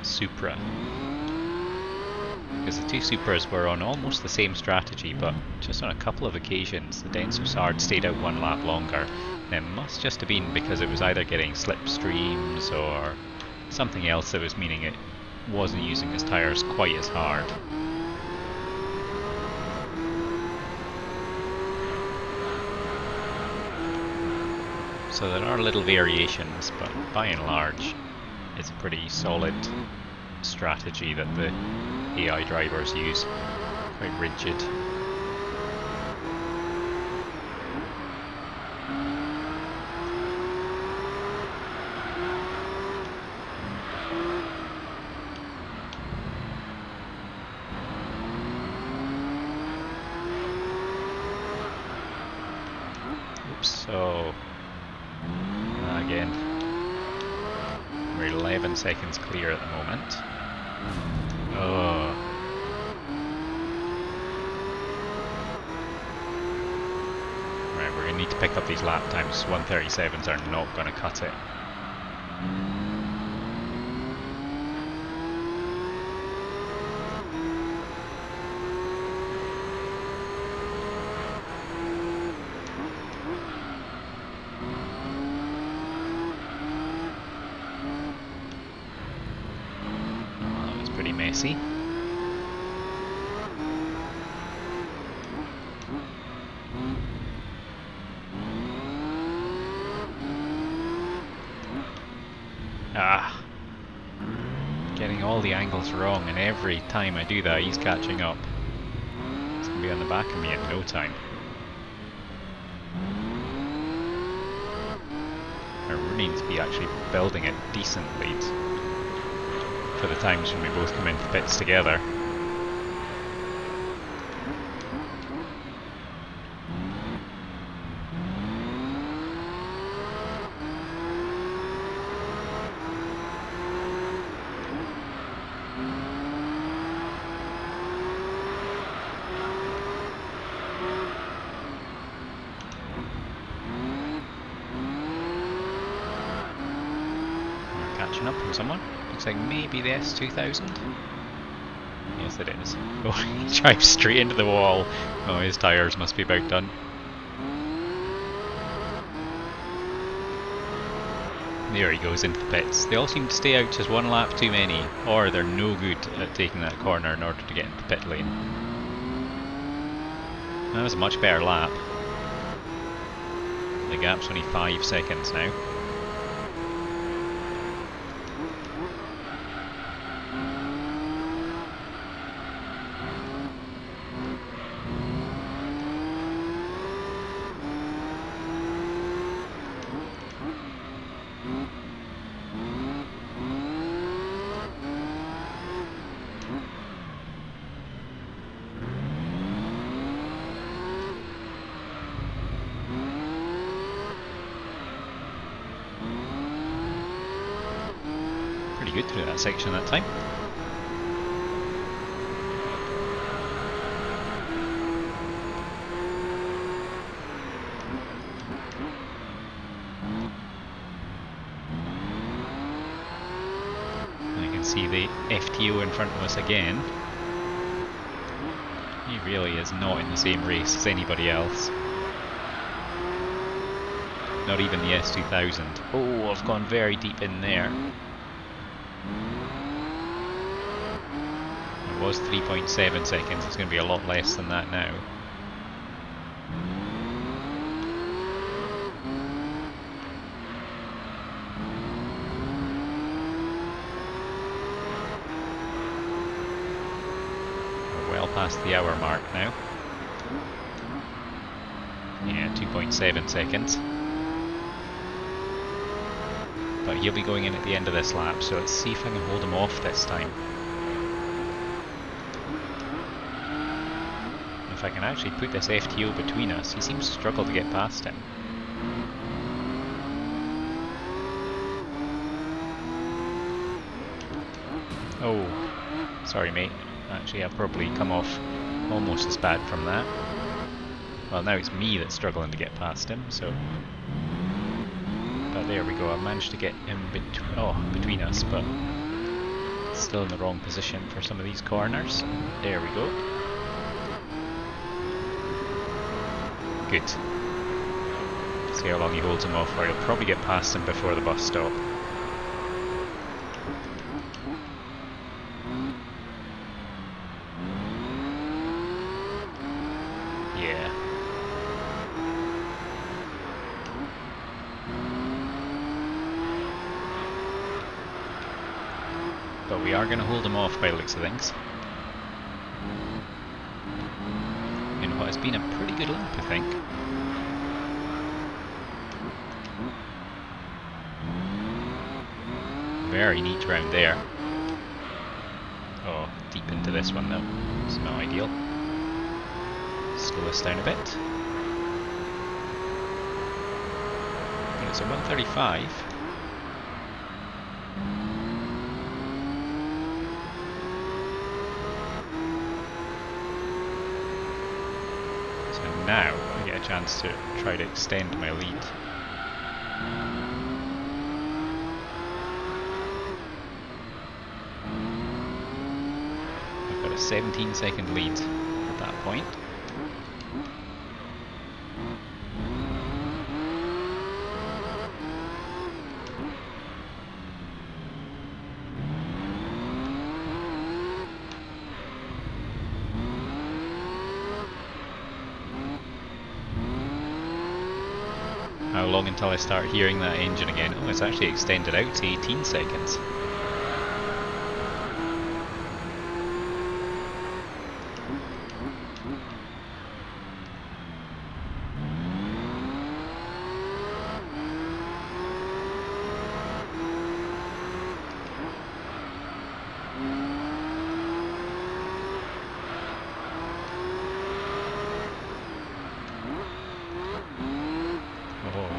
[SPEAKER 1] Supra. Because the two Supras were on almost the same strategy, but just on a couple of occasions the Denso Sard stayed out 1 lap longer. And it must just have been because it was either getting slipstreams or something else that was meaning it wasn't using his tyres quite as hard. So there are little variations, but by and large it's a pretty solid strategy that the AI drivers use. Quite rigid. So, again, we're 11 seconds clear at the moment. Oh. need to pick up these lap times. 1:37s are not going to cut it. Well, that was pretty messy. Getting all the angles wrong, and every time I do that he's catching up. He's going to be on the back of me in no time. I really need to be actually building a decent lead for the times when we both come into the pits together. Catching up from someone. Looks like maybe the S2000. Yes, it is. Oh, he drives straight into the wall. Oh, his tyres must be about done. There he goes into the pits. They all seem to stay out just one lap too many, or they're no good at taking that corner in order to get into the pit lane. That was a much better lap. The gap's only 5 seconds now. Good through that section that time. And I can see the FTO in front of us again. He really is not in the same race as anybody else. Not even the S2000. Oh, I've gone very deep in there. It was 3.7 seconds, it's going to be a lot less than that now. We're well past the hour mark now. Yeah, 2.7 seconds. But he'll be going in at the end of this lap, so let's see if I can hold him off this time. If I can actually put this FTO between us, he seems to struggle to get past him. Oh, sorry mate. Actually, I've probably come off almost as bad from that. Well, now it's me that's struggling to get past him, so... But there we go, I've managed to get him between us, but still in the wrong position for some of these corners. There we go. Good. See how long he holds him off for. He'll probably get past him before the bus stop. Yeah. But we are going to hold him off by the looks of things. In what has been a pretty good lap, I think. Very neat round there. Oh, deep into this one though. It's not ideal. Slow us down a bit. But it's a 135. Now I get a chance to try to extend my lead. I've got a 17-second lead at that point. How long until I start hearing that engine again? Oh, it's actually extended out to 18 seconds.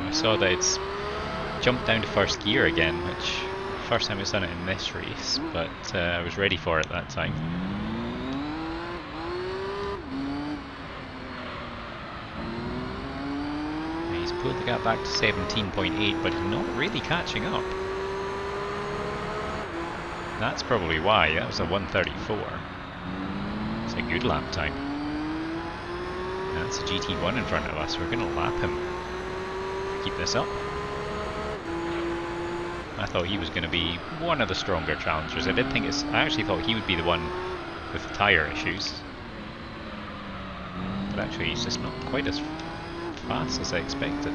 [SPEAKER 1] I saw that it's jumped down to first gear again, which first time it's done it in this race, but I was ready for it that time. He's pulled the gap back to 17.8, but he's not really catching up. That's probably why. That was a 134. It's a good lap time. That's a GT1 in front of us. We're going to lap him. Keep this up. I thought he was going to be one of the stronger challengers. I actually thought he would be the one with the tyre issues. But actually he's just not quite as fast as I expected.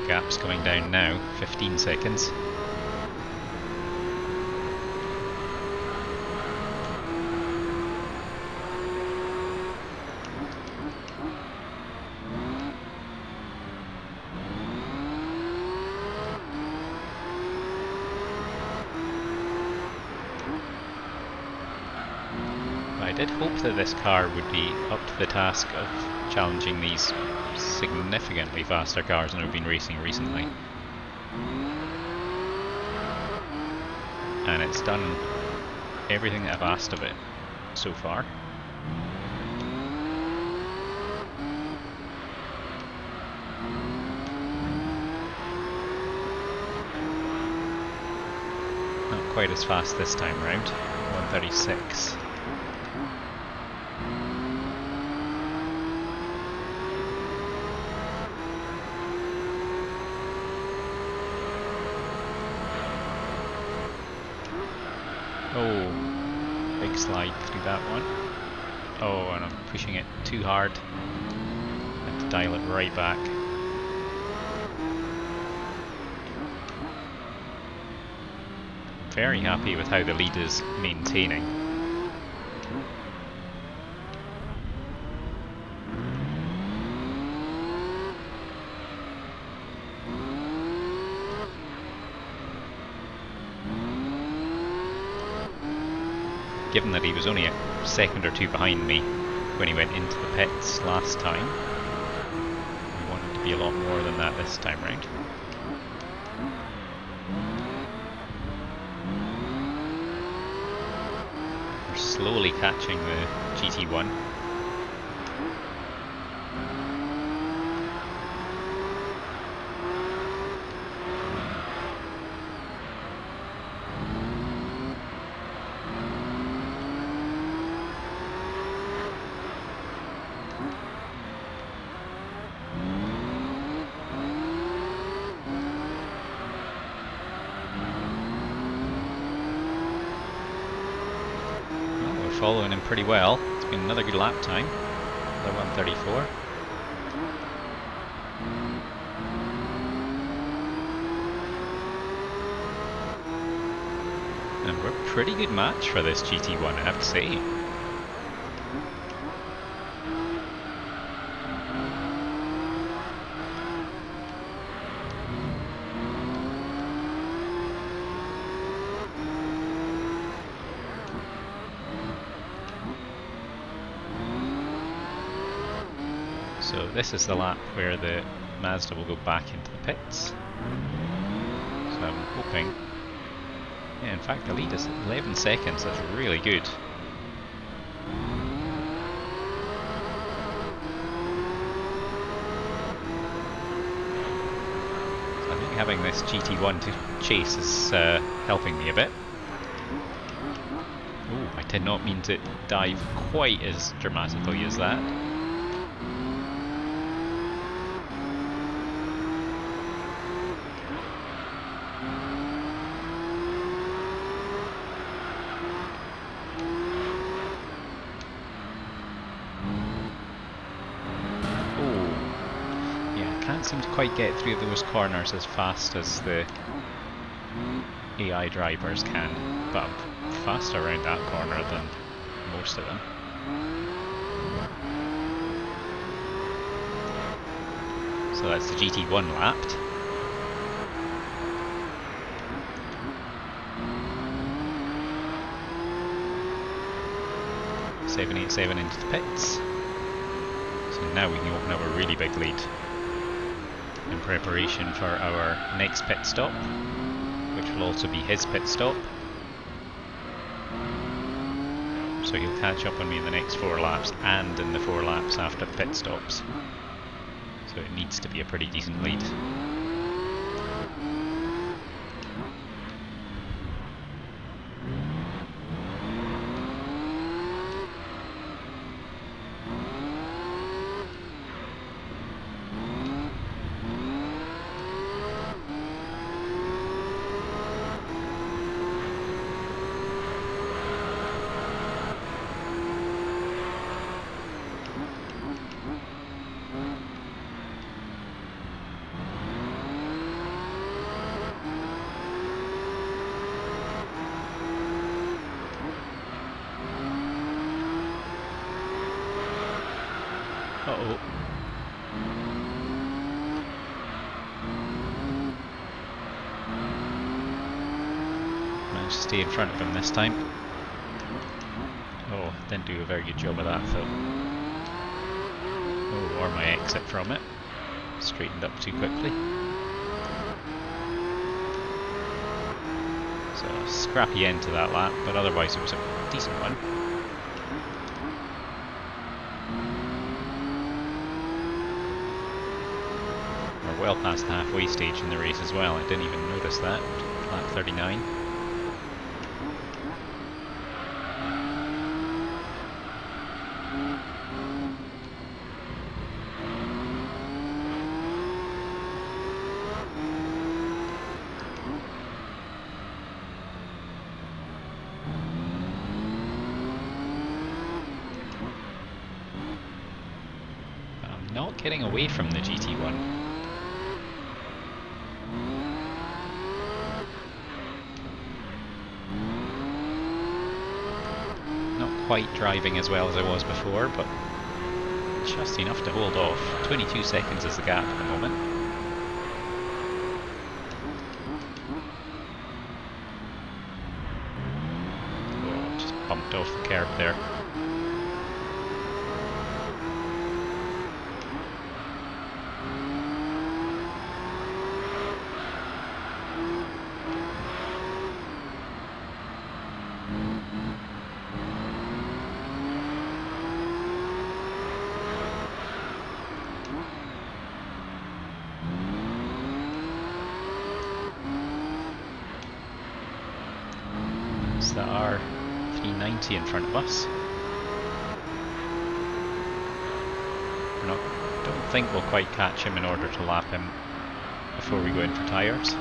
[SPEAKER 1] Gap's coming down now, 15 seconds. I did hope that this car would be up to the task of challenging these significantly faster cars than I've been racing recently. And it's done everything that I've asked of it so far. Not quite as fast this time round, 136. Oh, big slide through that one. Oh, and I'm pushing it too hard. I have to dial it right back. Very happy with how the lead is maintaining. Given that he was only a second or two behind me when he went into the pits last time, we wanted to be a lot more than that this time round. We're slowly catching the GT1. Following him pretty well. It's been another good lap time. Another 134. And we're a pretty good match for this GT1, I have to say. So this is the lap where the Mazda will go back into the pits. So I'm hoping... Yeah, in fact the lead is 11 seconds, that's really good. So I think having this GT1 to chase is helping me a bit. Oh, I did not mean to dive quite as dramatically as that. Can't seem to quite get through those corners as fast as the AI drivers can, but I'm faster around that corner than most of them. So that's the GT1 lapped. .787 into the pits. So now we can open up a really big lead in preparation for our next pit stop, which will also be his pit stop. So he'll catch up on me in the next 4 laps and in the 4 laps after the pit stops. So it needs to be a pretty decent lead. Uh-oh. Managed to stay in front of him this time. Oh, didn't do a very good job of that though. Oh, or my exit from it. Straightened up too quickly. So, scrappy end to that lap, but otherwise it was a decent one. Well past the halfway stage in the race as well, I didn't even notice that. Lap 39. I'm not getting away from the GT1. Quite driving as well as I was before, but just enough to hold off. 22 seconds is the gap at the moment. Oh, just bumped off the curb there. That are 390 in front of us. Don't think we'll quite catch him in order to lap him before we go in for tyres.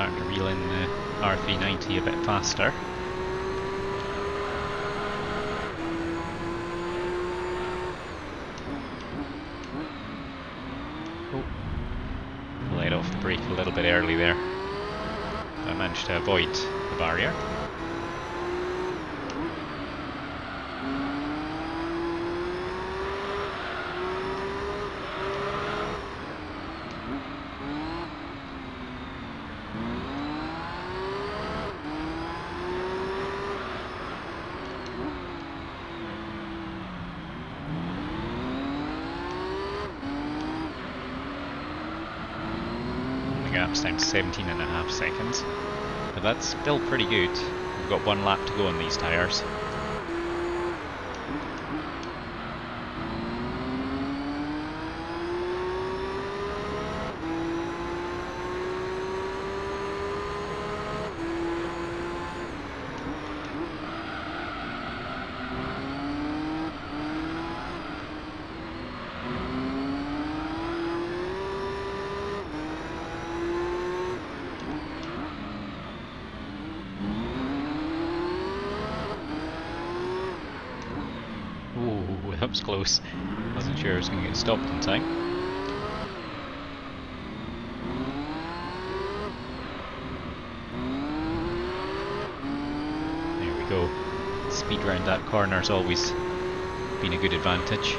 [SPEAKER 1] starting to reel in the R390 a bit faster. Oh, let off the brake a little bit early there. I managed to avoid the barrier. Gap's down to 17.5 seconds, but that's still pretty good. We've got 1 lap to go on these tyres. That was close. Wasn't sure I was going to get stopped in time. There we go. Speed round that corner's always been a good advantage.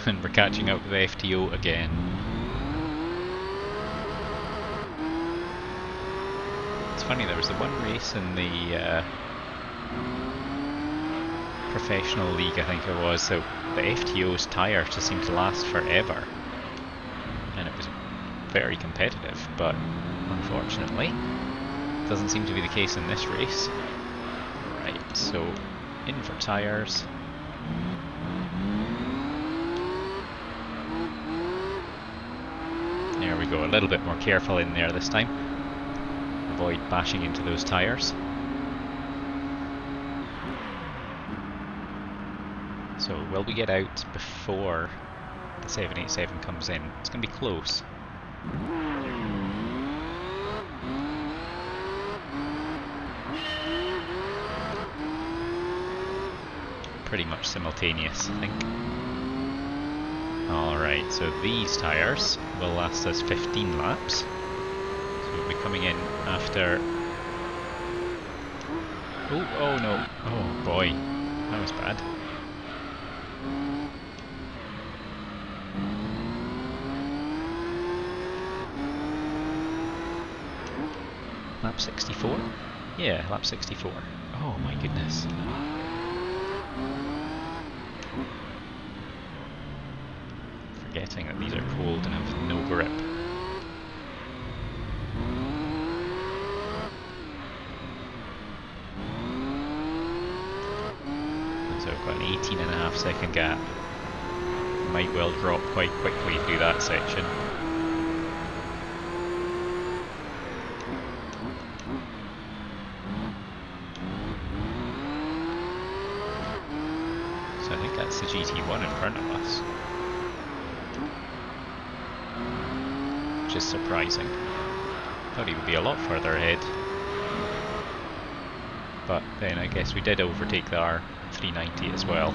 [SPEAKER 1] And we're catching up with the FTO again. Funny, there was the one race in the professional league, I think it was, so the FTO's tyre just seemed to last forever, and it was very competitive, but unfortunately doesn't seem to be the case in this race. Right, so in for tyres. There we go, a little bit more careful in there this time. Avoid bashing into those tyres. So will we get out before the 787 comes in? It's going to be close. Pretty much simultaneous, I think. Alright, so these tyres will last us 15 laps. We'll be coming in after... Oh no. Oh boy. That was bad. Lap 64? Yeah, lap 64. Oh my goodness. Forgetting that these are cold and have no grip. So I've got an 18.5 second gap. Might well drop quite quickly through that section. So I think that's the GT1 in front of us. Which is surprising. Thought he would be a lot further ahead. But then I guess we did overtake the R390 as well.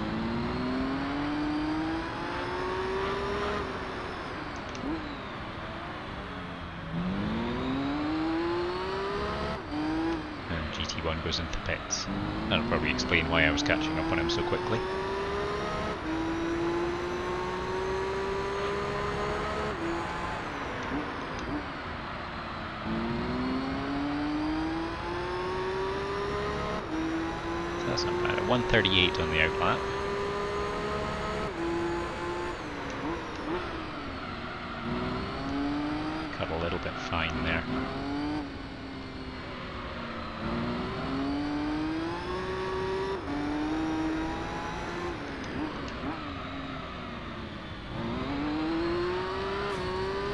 [SPEAKER 1] And GT1 goes into pits. That'll probably explain why I was catching up on him so quickly. That's not bad. At 138 on the outlap. Cut a little bit fine there.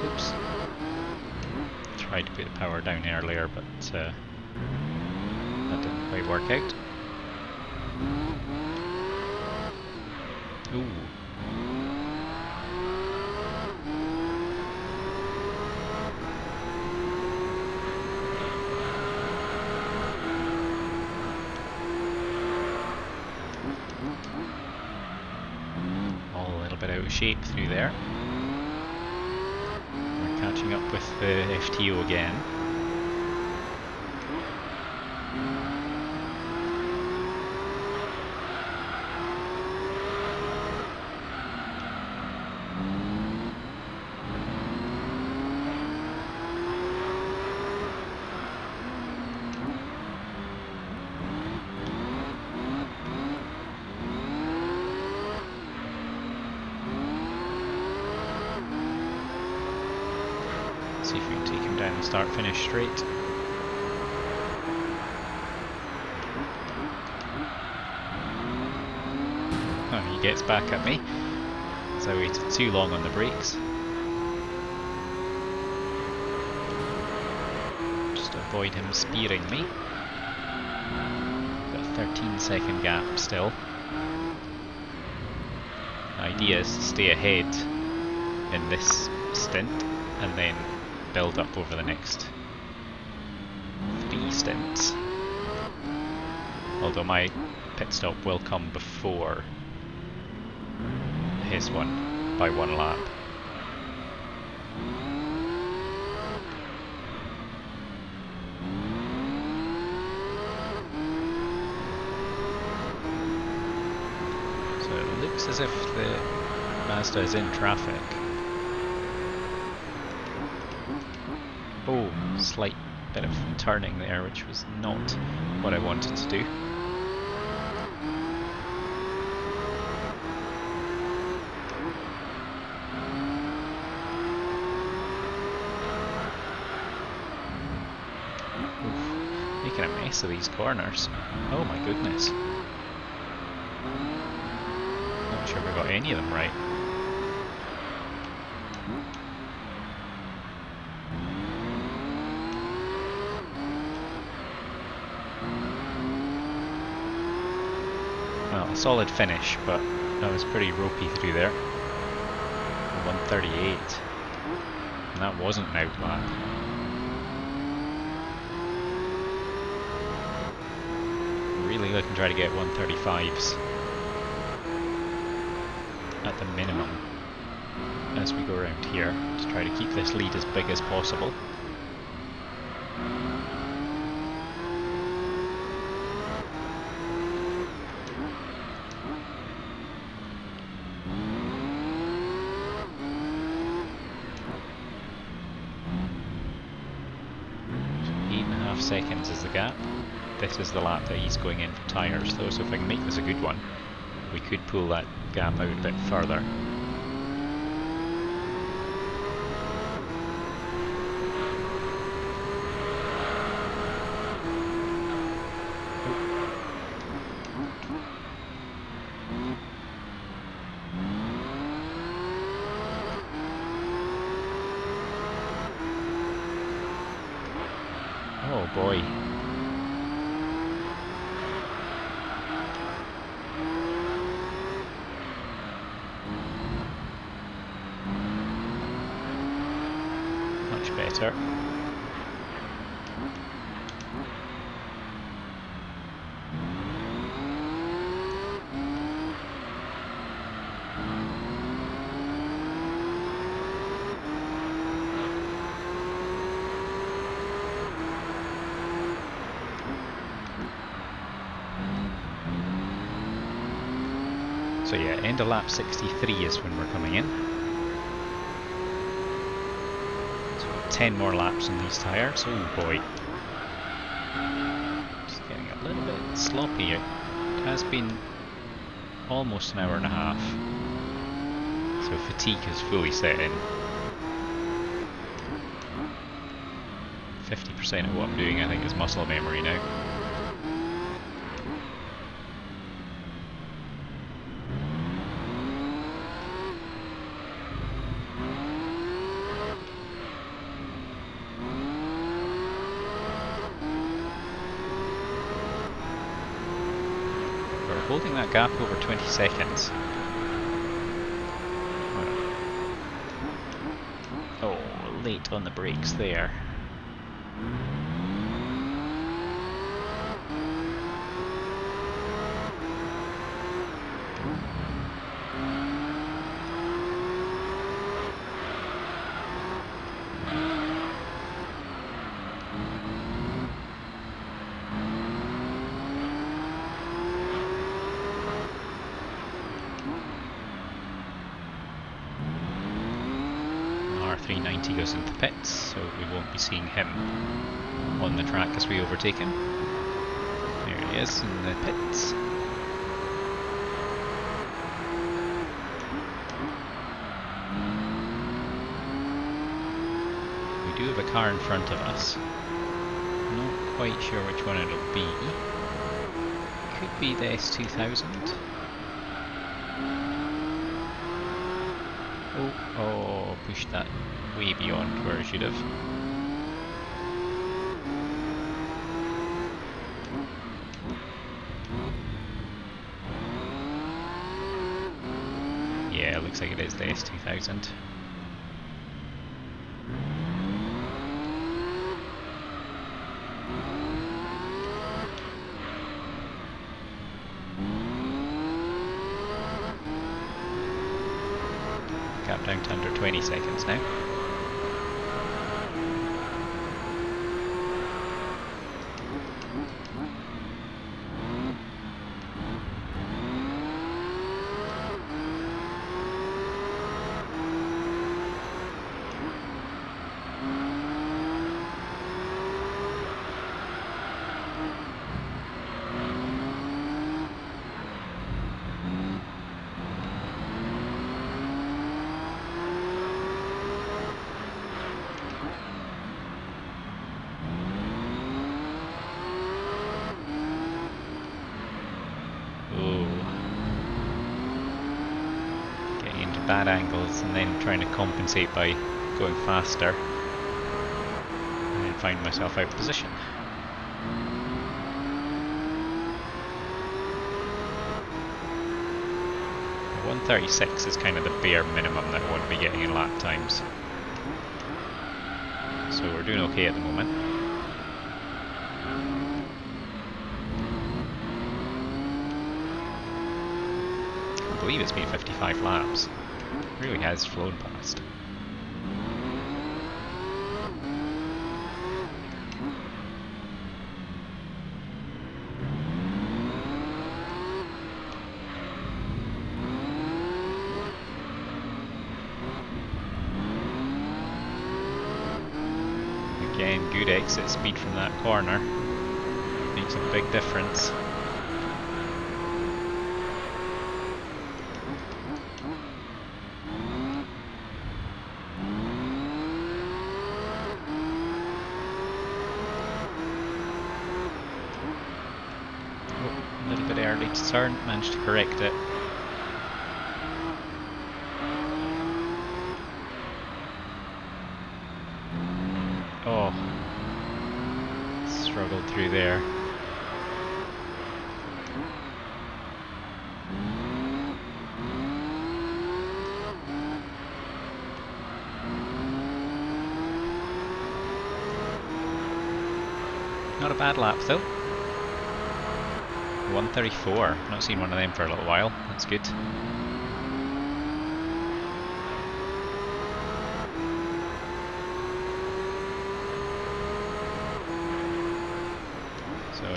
[SPEAKER 1] Oops. Tried to put the power down earlier, but that didn't quite work out. Ooh. of shape through there. We're catching up with the FTO again. See if we can take him down the start-finish straight. Oh, he gets back at me, as I waited too long on the brakes. Just avoid him spearing me. Got a 13-second gap still. The idea is to stay ahead in this stint, and then build up over the next 3 stints. Although my pit stop will come before his one by 1 lap. So it looks as if the Mazda is in traffic. Oh, slight bit of turning there, which was not what I wanted to do. Oof, making a mess of these corners. Oh my goodness. Not sure we got any of them right. Well, a solid finish, but that was pretty ropey through there. 138. And that wasn't an outlap. Really looking to try to get 135s at the minimum as we go around here to try to keep this lead as big as possible. Seconds is the gap. This is the lap that he's going in for tyres though, so if I can make this a good one, we could pull that gap out a bit further. Oh boy. Much better. So yeah, end of lap 63 is when we're coming in. So 10 more laps on these tyres. Oh boy. Just getting a little bit sloppy. It has been almost an hour and a half. So fatigue has fully set in. 50% of what I'm doing I think is muscle memory now. Holding that gap over 20 seconds. Oh, late on the brakes there. 90 goes into pits, so we won't be seeing him on the track as we overtake him. There he is in the pits. We do have a car in front of us. Not quite sure which one it'll be. Could be the S2000. Oh, pushed that way beyond where I should have. Yeah, it looks like it is the S2000. Gap down to under 20 seconds now. Bad angles and then trying to compensate by going faster, and then find myself out of position. The 136 is kind of the bare minimum that I want to be getting in lap times, so we're doing okay at the moment. I believe it's been 55 laps. Really has flown past. Again, good exit speed from that corner. Makes a big difference. Turn, managed to correct it. Oh, struggled through there. Not a bad lap though. 134. Not seen one of them for a little while. That's good. So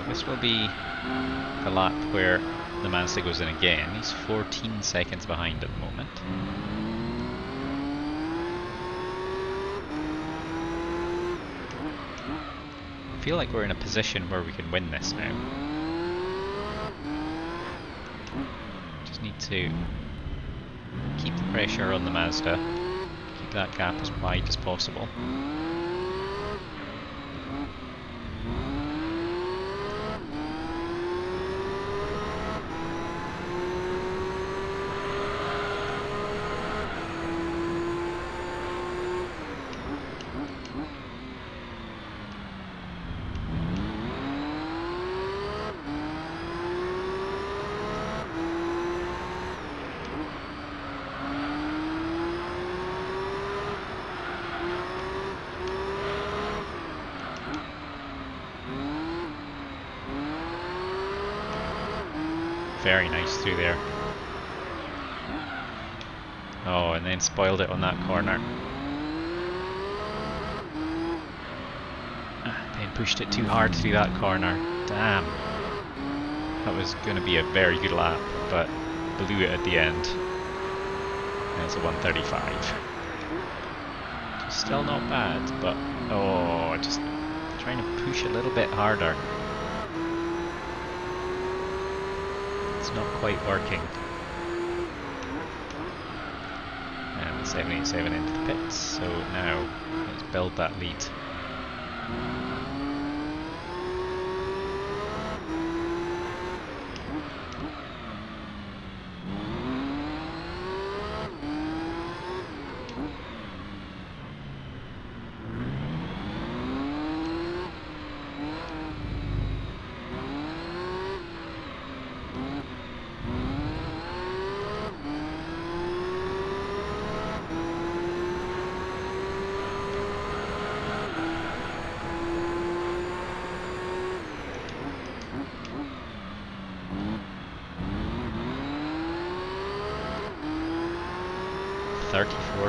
[SPEAKER 1] this will be the lap where the Mazda goes in again. He's 14 seconds behind at the moment. I feel like we're in a position where we can win this now. Need to keep the pressure on the Mazda, keep that gap as wide as possible. Very nice through there. Oh, and then spoiled it on that corner. Then pushed it too hard through that corner. Damn. That was going to be a very good lap, but blew it at the end. And it's a 135. Still not bad, but oh, just trying to push a little bit harder. It's not quite working. And the 787 into the pits, so now let's build that lead.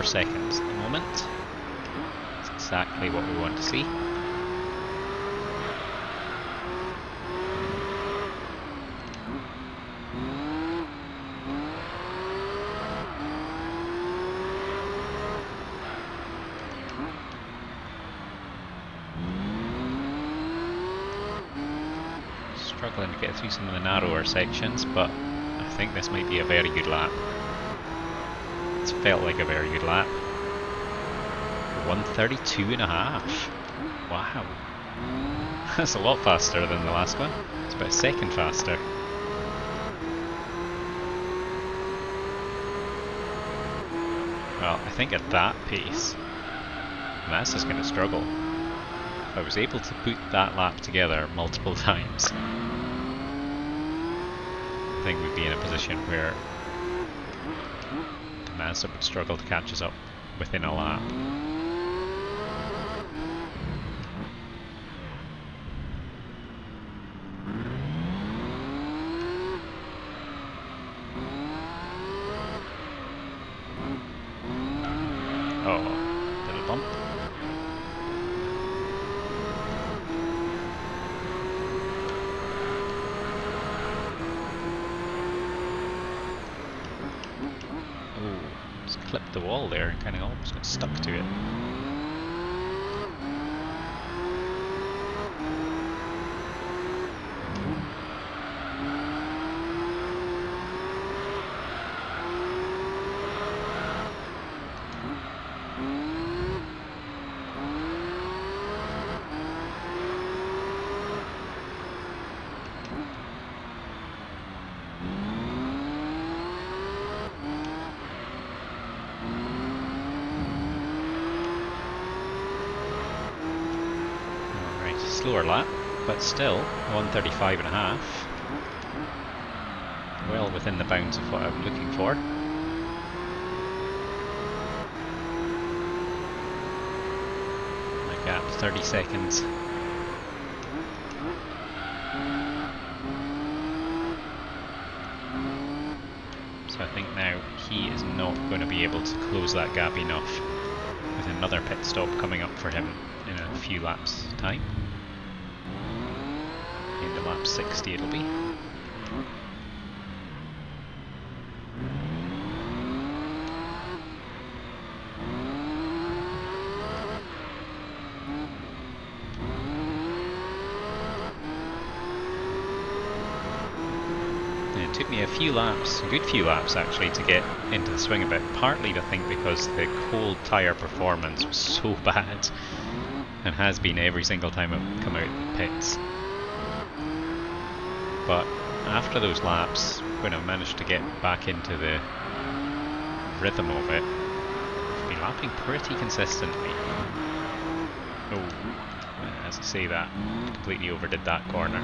[SPEAKER 1] Seconds at the moment. That's exactly what we want to see. Struggling to get through some of the narrower sections, but I think this might be a very good lap. It's felt like a very good lap. 1:32.5. Wow. That's a lot faster than the last one. It's about a second faster. Well, I think at that pace, Mazda's going to struggle. If I was able to put that lap together multiple times, I think we'd be in a position where Mazda would struggle to catch us up within a lap. Oh, little bump. Clipped the wall there and kind of almost got stuck to it. Slower lap, but still 1:35.5. Well within the bounds of what I'm looking for. My gap 30 seconds. So I think now he is not going to be able to close that gap enough with another pit stop coming up for him in a few laps' time. Into lap 60 it'll be. It took me a few laps, a good few laps actually, to get into the swing of it, partly I think because the cold tyre performance was so bad, and has been every single time I've come out of the pits. But after those laps, when I managed to get back into the rhythm of it, I've been lapping pretty consistently. Oh, as I say that, completely overdid that corner.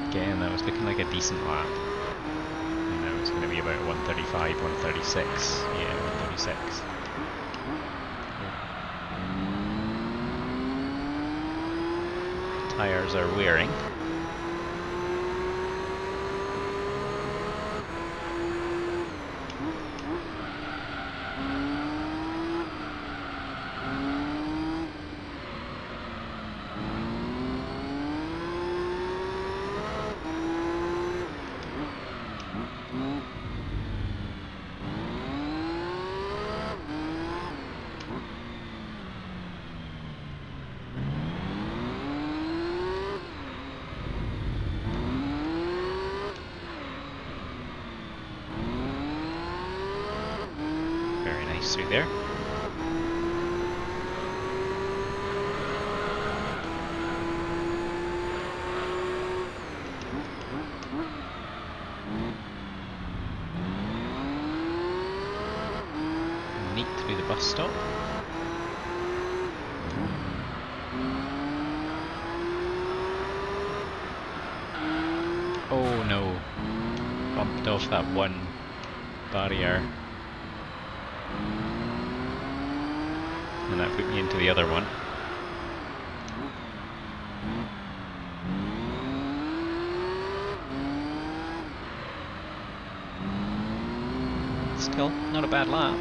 [SPEAKER 1] Again, that was looking like a decent lap. And now it's going to be about 1:35, 1:36. Yeah, 1:36. Tyres are wearing. pass through there. Neat through the bus stop. Oh no, bumped off that one barrier. And that put me into the other one. Still, not a bad lap.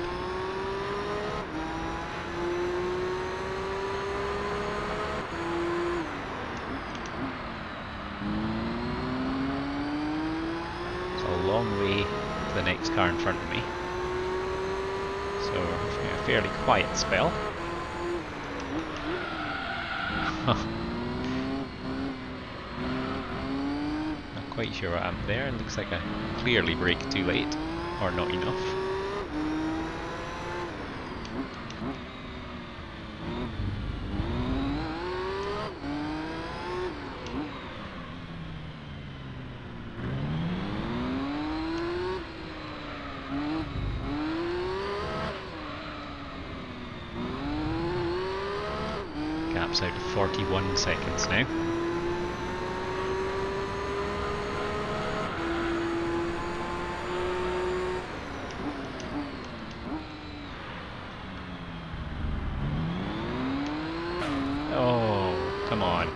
[SPEAKER 1] It's a long way to the next car in front of me. So, a fairly quiet spell. Not quite sure what happened there. It looks like I clearly braked too late, or not enough. Gap's out to 41 seconds now. Oh, come on.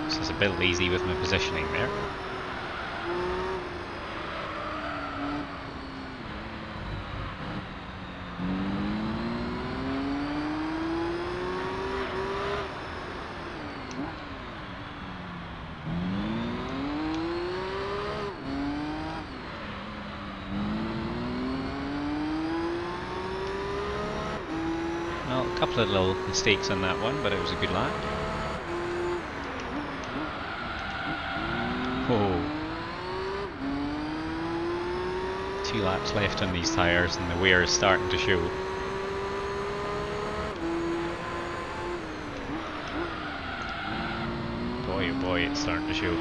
[SPEAKER 1] This is a bit lazy with my positioning there. Well, a couple of little mistakes on that one, but it was a good lap. Oh. 2 laps left on these tyres and the wear is starting to show. Boy oh boy, it's starting to show.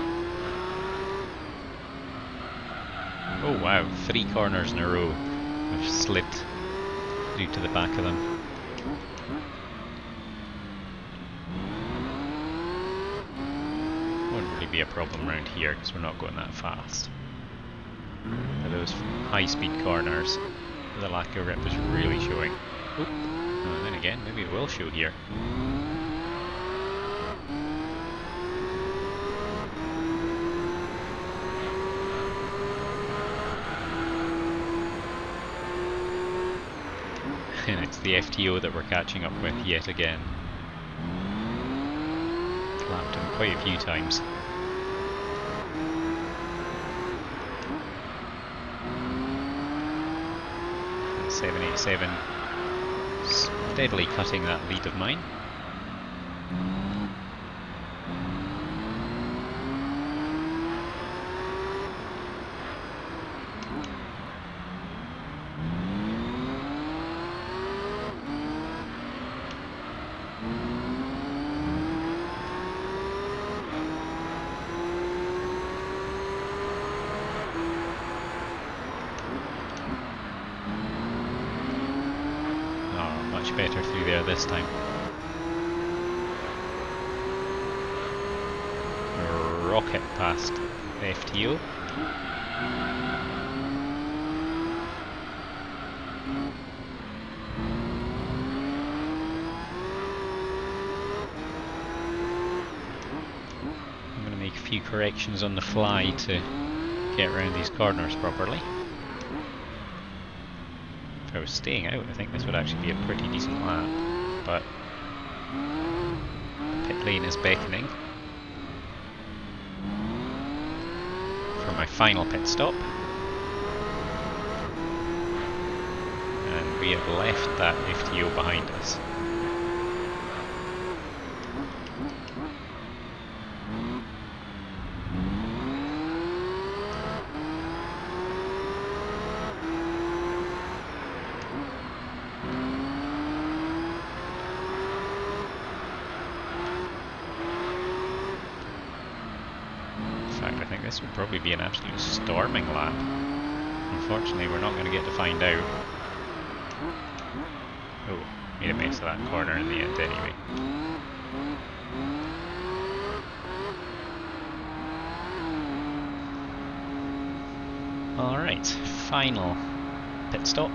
[SPEAKER 1] Oh wow, 3 corners in a row have slid through to the back of them. Wouldn't really be a problem around here because we're not going that fast. But those high-speed corners, the lack of grip is really showing. Oop. Oh, and then again, maybe it will show here. And it's the FTO that we're catching up with yet again. Lapped him quite a few times. And 787 steadily cutting that lead of mine. Much better through there this time. Rocket past the FTO. I'm going to make a few corrections on the fly to get around these corners properly. If I was staying out, I think this would actually be a pretty decent lap, but the pit lane is beckoning for my final pit stop, and we have left that FTO behind us. This would probably be an absolute storming lap. Unfortunately, we're not going to get to find out. Oh, made a mess of that corner in the end anyway. Alright, final pit stop.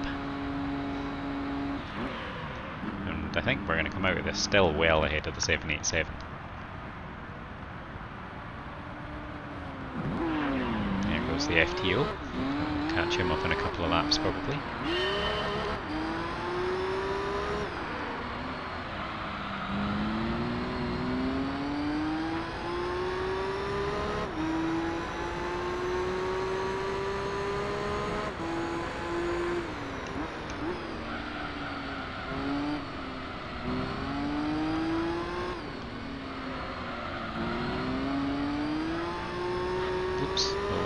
[SPEAKER 1] And I think we're going to come out of this still well ahead of the 787. There goes the FTO. We'll catch him up in a couple of laps probably. Oops. Oh.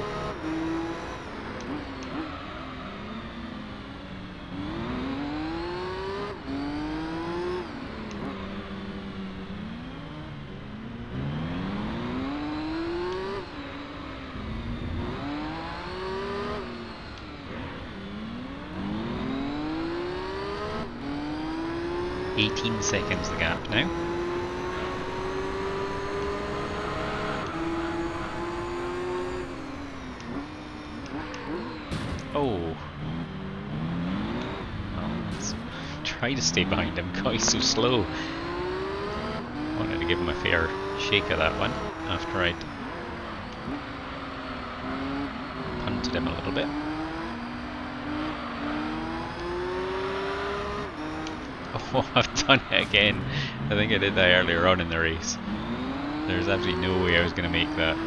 [SPEAKER 1] "18 seconds the gap now." Oh. Well, let's try to stay behind him. God, he's so slow. Wanted to give him a fair shake of that one after I'd punted him a little bit. Oh, I've done it again. I think I did that earlier on in the race. There's absolutely no way I was going to make that.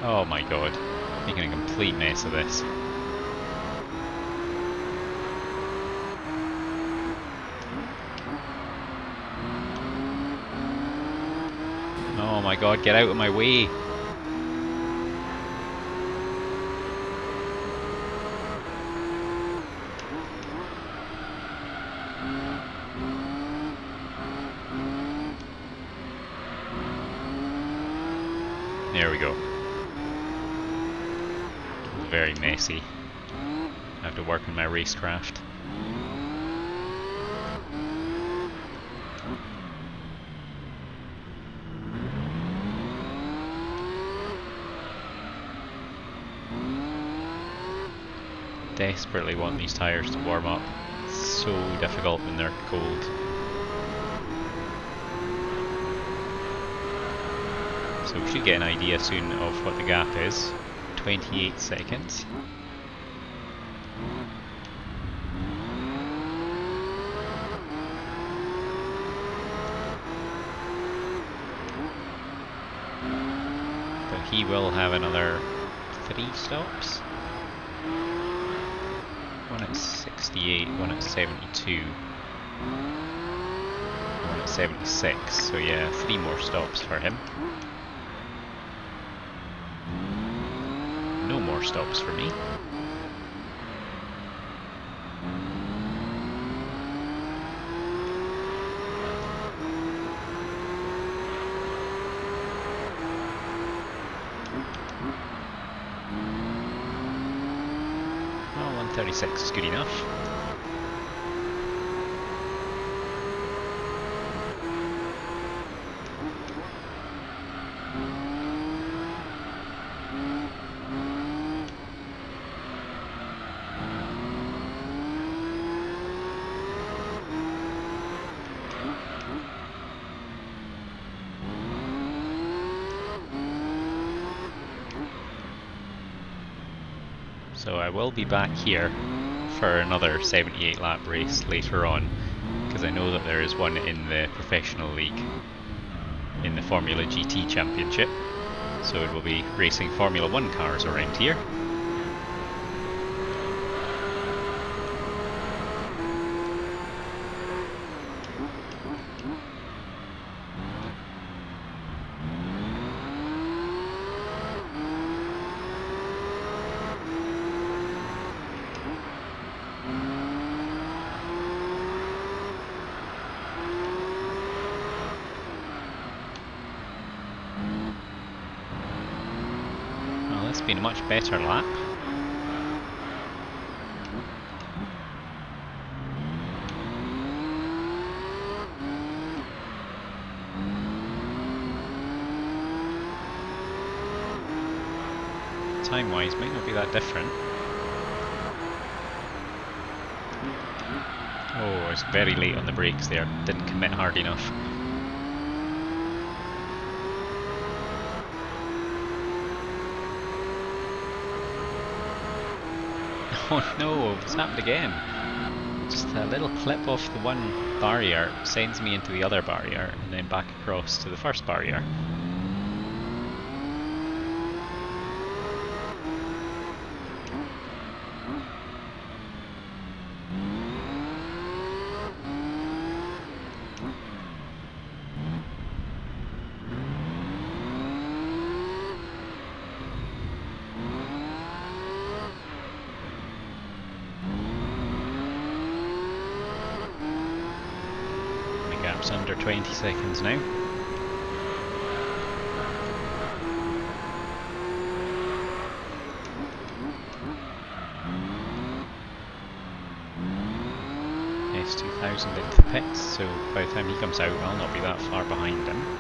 [SPEAKER 1] Oh my god, making a complete mess of this. Oh my god, get out of my way! There we go. Very messy. I have to work on my racecraft. Desperately want these tyres to warm up. It's so difficult when they're cold. So we should get an idea soon of what the gap is. 28 seconds. But he will have another 3 stops. One at 68, one at 72, one at 76, so yeah, 3 more stops for him. No more stops for me. Oh, 136 is good enough. So I will be back here for another 78 lap race later on, because I know that there is one in the professional league in the Formula GT Championship. So it will be racing Formula 1 cars around here. has been a much better lap. Time-wise, might not be that different. Oh, I was very late on the brakes there. Didn't commit hard enough. Oh no, it's happened again. Just a little clip off the one barrier sends me into the other barrier and then back across to the first barrier. Under 20 seconds now. S2000 into the pits, so by the time he comes out I'll not be that far behind him.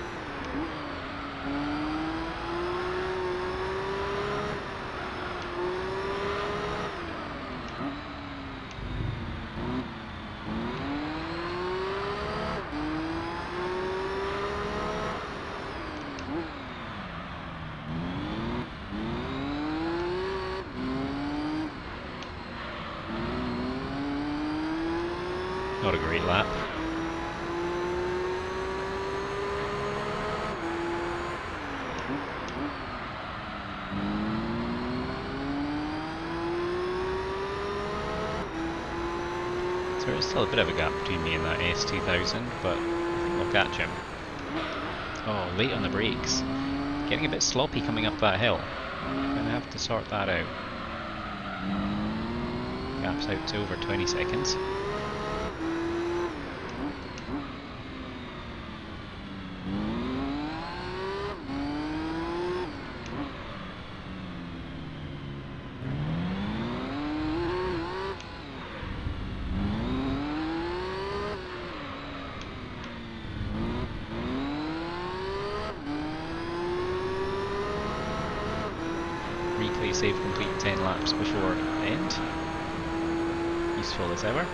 [SPEAKER 1] Not a great lap. So there's still a bit of a gap between me and that S2000, but I think I'll catch him. Oh, late on the brakes. Getting a bit sloppy coming up that hill. Gonna have to sort that out. Gap's out to over 20 seconds. Replay save complete 10 laps before end. Useful as ever.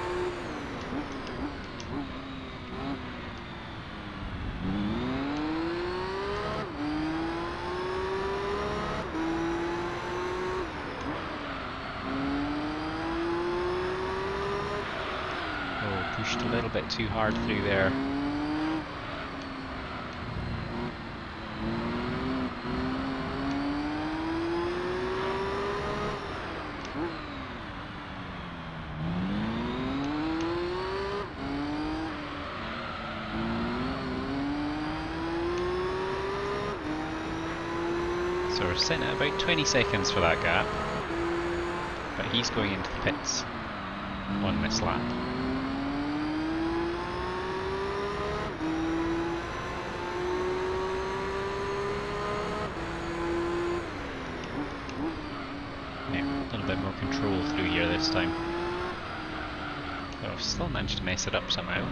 [SPEAKER 1] Oh, pushed a little bit too hard through there. So we're sitting at about 20 seconds for that gap, but he's going into the pits on this lap. Yeah, a little bit more control through here this time. But I've still managed to mess it up somehow.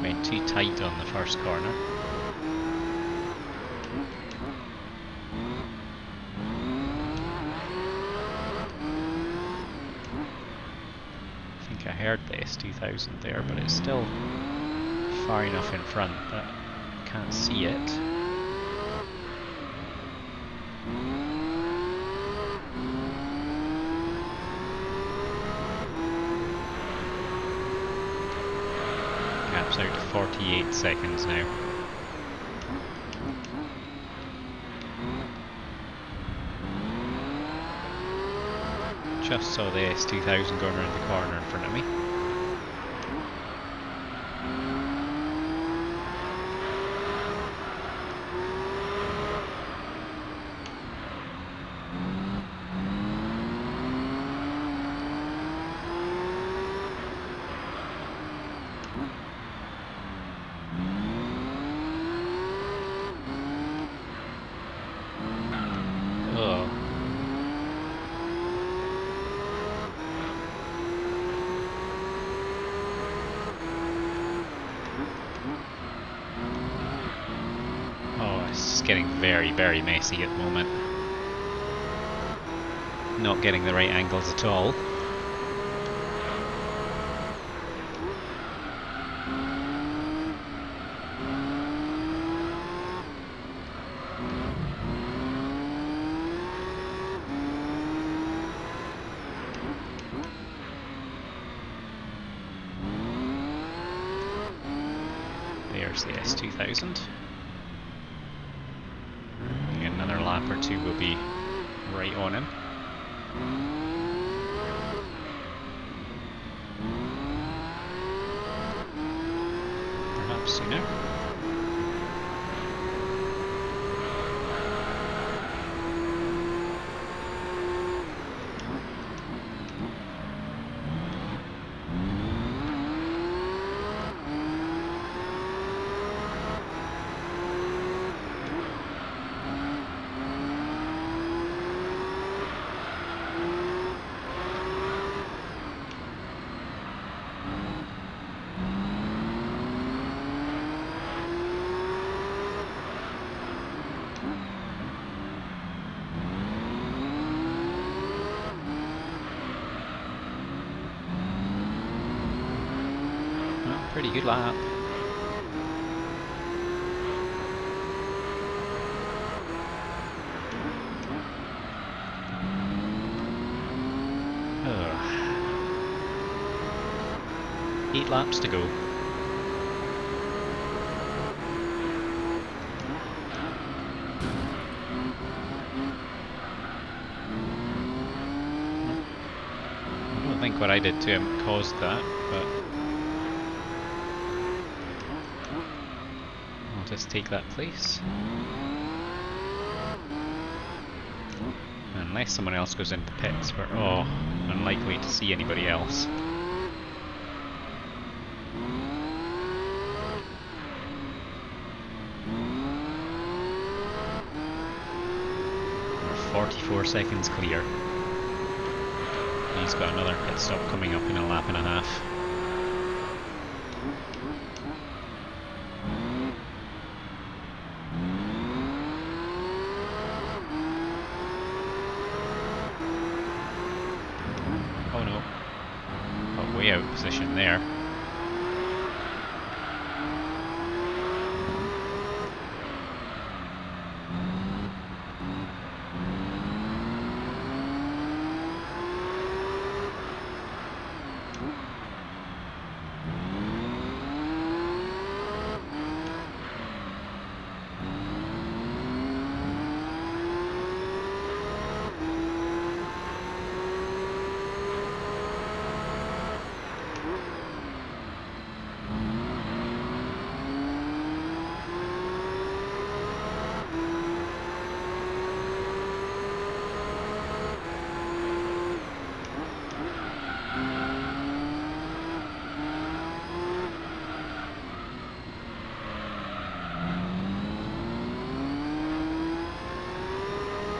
[SPEAKER 1] Went too tight on the first corner. I heard the S2000 there, but it's still far enough in front that I can't see it. Gap's out to 48 seconds now. Just saw the S2000 going around the corner in front of me. Oh, is getting very, very messy at the moment. Not getting the right angles at all. There's the S2000. Another lap or two will be right on him. Perhaps sooner. Pretty good lap. Ugh. 8 laps to go. I don't think what I did to him caused that, but just take that place. Unless someone else goes into pits, we're unlikely to see anybody else. We're 44 seconds clear. He's got another pit stop coming up in a lap and a half. Way out of position there.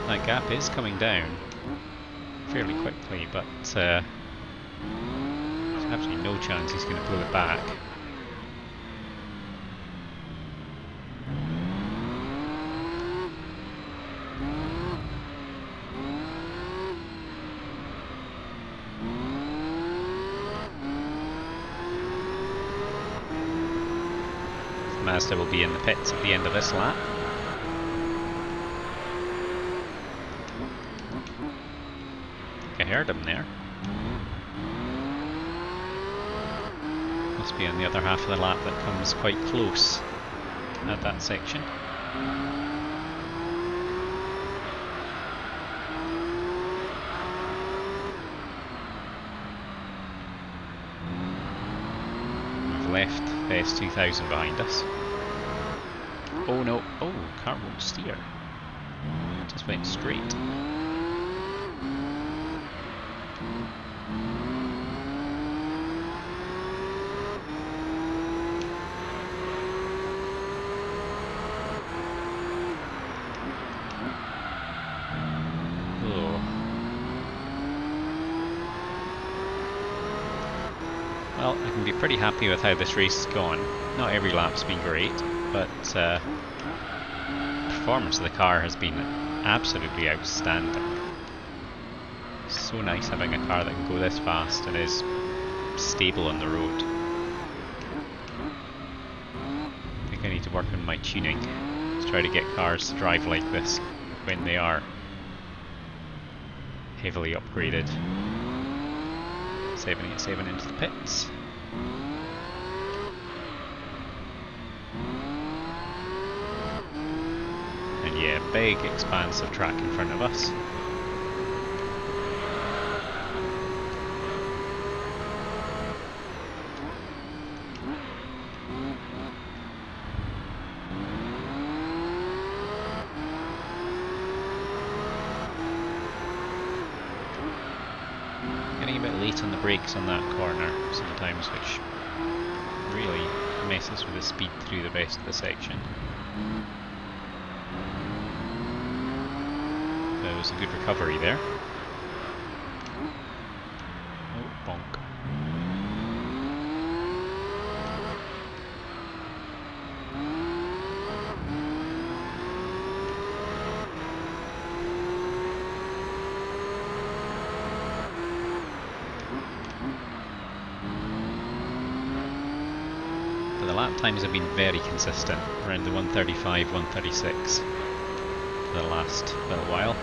[SPEAKER 1] That gap is coming down fairly quickly, but there's absolutely no chance he's going to blow it back. Mazda will be in the pits at the end of this lap. I heard him there. Must be on the other half of the lap that comes quite close at that section. We've left the S2000 behind us. Oh no, oh, car won't steer. It just went straight. Well, I can be pretty happy with how this race has gone. Not every lap's been great, but performance of the car has been absolutely outstanding. So nice having a car that can go this fast and is stable on the road. I think I need to work on my tuning to try to get cars to drive like this when they are heavily upgraded. 787 into the pits. And yeah, big expanse of track in front of us. On the brakes on that corner sometimes, which really messes with the speed through the rest of the section. There was a good recovery there. Oh, bonk. Times have been very consistent, around the 135, 136 for the last little while.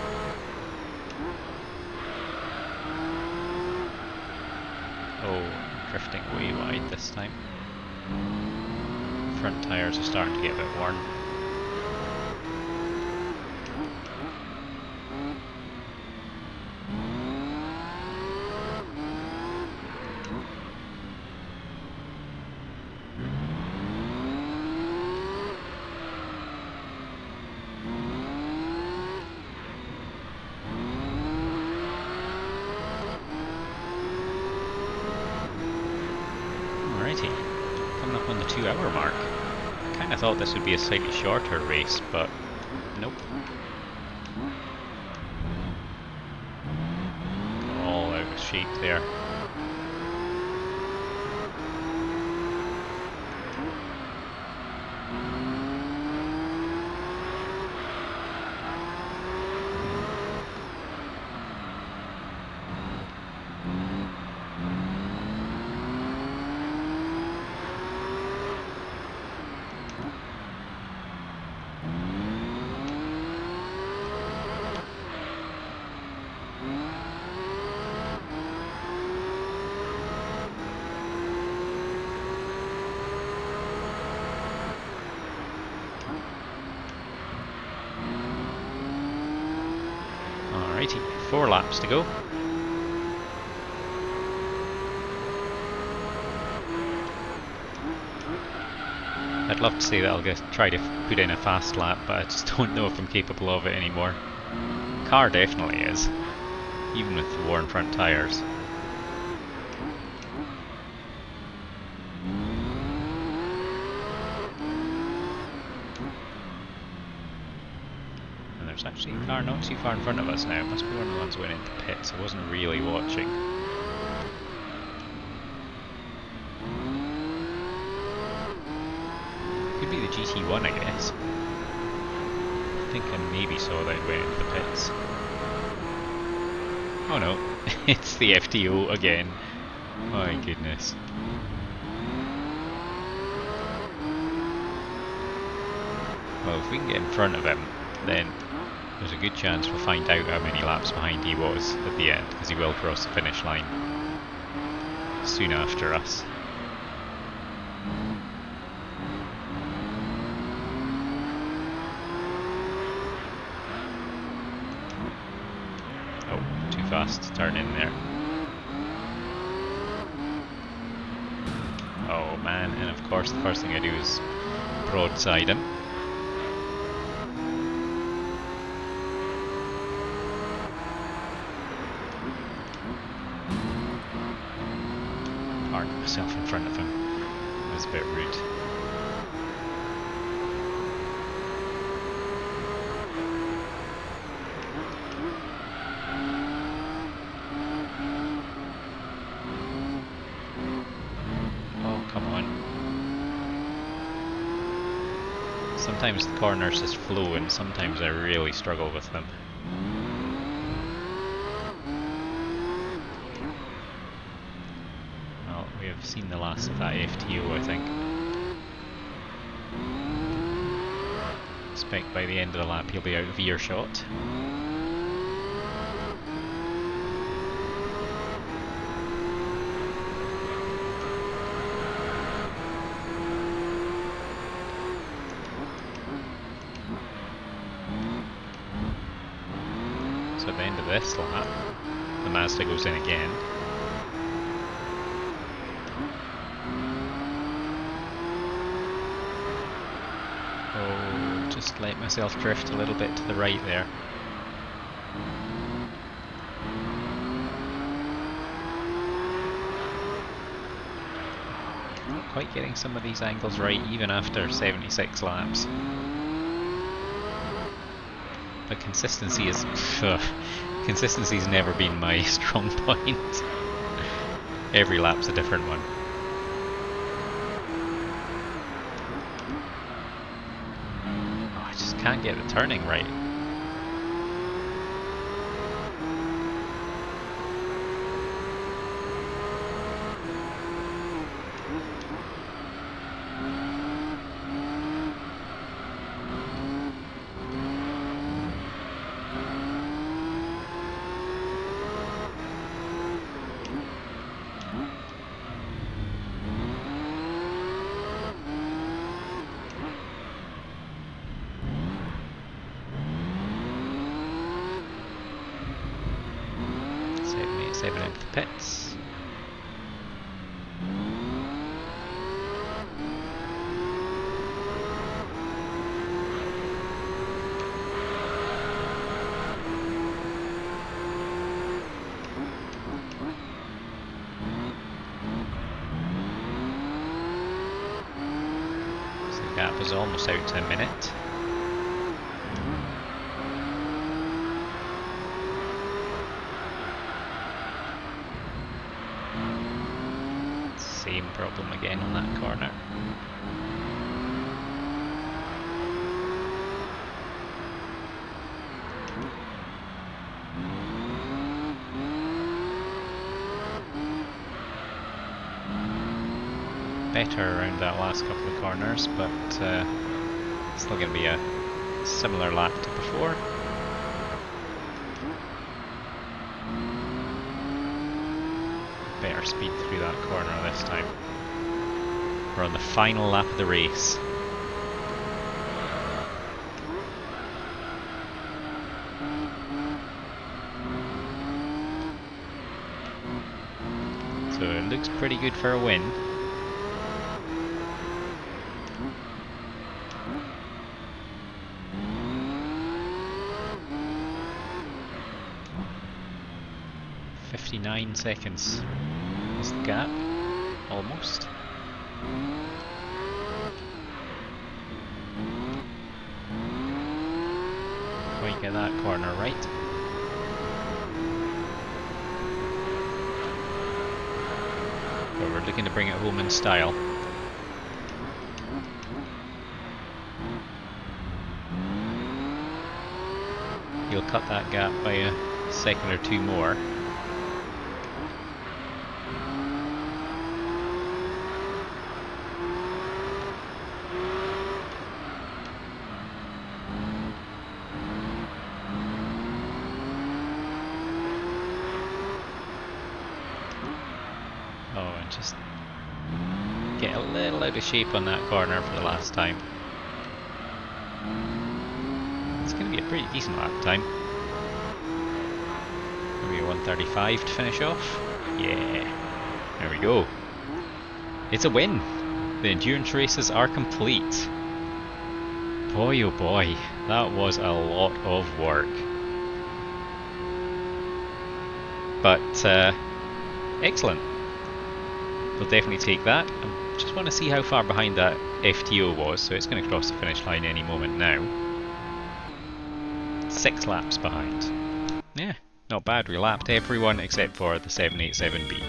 [SPEAKER 1] Oh, drifting way wide this time. Front tyres are starting to get a bit worn. Coming up on the 2 hour mark. I kind of thought this would be a slightly shorter race, but nope. All out of shape there. Alrighty, 4 laps to go. I'd love to say that I'll try to put in a fast lap, but I just don't know if I'm capable of it anymore. Car definitely is, even with the worn front tyres. There's actually a car not too far in front of us now. It must be one of the ones that went into pits. I wasn't really watching. Could be the GT1, I guess. I think I maybe saw that it went into the pits. Oh no, it's the FTO again. My goodness. Well, if we can get in front of him, then there's a good chance we'll find out how many laps behind he was at the end, because he will cross the finish line soon after us. Oh, too fast to turn in there. Oh man, and of course the first thing I do is broadside him. Myself in front of him. It was a bit rude. sometimes the corners just flow and sometimes I really struggle with them. Well, we have seen the last of that FTO, I think. Expect by the end of the lap he'll be out of earshot. So at the end of this lap, the Mazda goes in again. Oh, just let myself drift a little bit to the right there. Not quite getting some of these angles right even after 76 laps. But consistency's never been my strong point. Every lap's a different one. Oh, I just can't get the turning right. Seven into the pits. So the gap is almost out to a minute. Same problem again on that corner. Better around that last couple of corners, but still going to be a similar lap to before. Better speed through that corner this time. We're on the final lap of the race. So it looks pretty good for a win. .59 seconds is the gap, almost. Quite get that corner right. But we're looking to bring it home in style. You'll cut that gap by a second or two more. Oh, and just get a little out of shape on that corner for the last time. It's going to be a pretty decent lap time. Maybe a 1:35 to finish off. Yeah, there we go. It's a win. The endurance races are complete. Boy oh boy, that was a lot of work. But excellent. We'll definitely take that. I just want to see how far behind that FTO was, so it's going to cross the finish line any moment now. 6 laps behind. Yeah, not bad. We lapped everyone except for the 787B.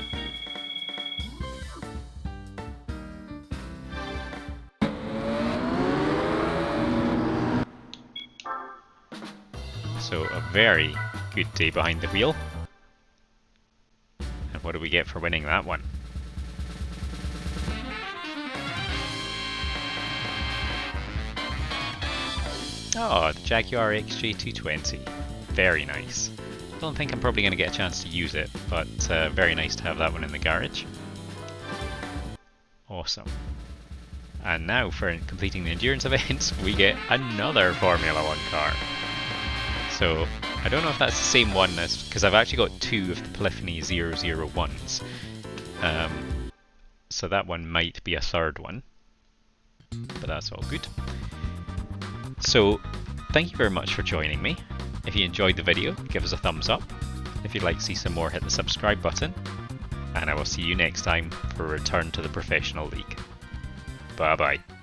[SPEAKER 1] So a very good day behind the wheel. And what do we get for winning that one? Oh, the Jaguar XJ220. Very nice. Don't think I'm probably going to get a chance to use it, but very nice to have that one in the garage. Awesome. And now for completing the endurance events, we get another Formula 1 car. So I don't know if that's the same one as, because I've actually got two of the Polyphony 001s. So that one might be a third one, but that's all good. So thank you very much for joining me. If you enjoyed the video, give us a thumbs up. If you'd like to see some more, hit the subscribe button. And I will see you next time for a return to the professional league. Bye bye.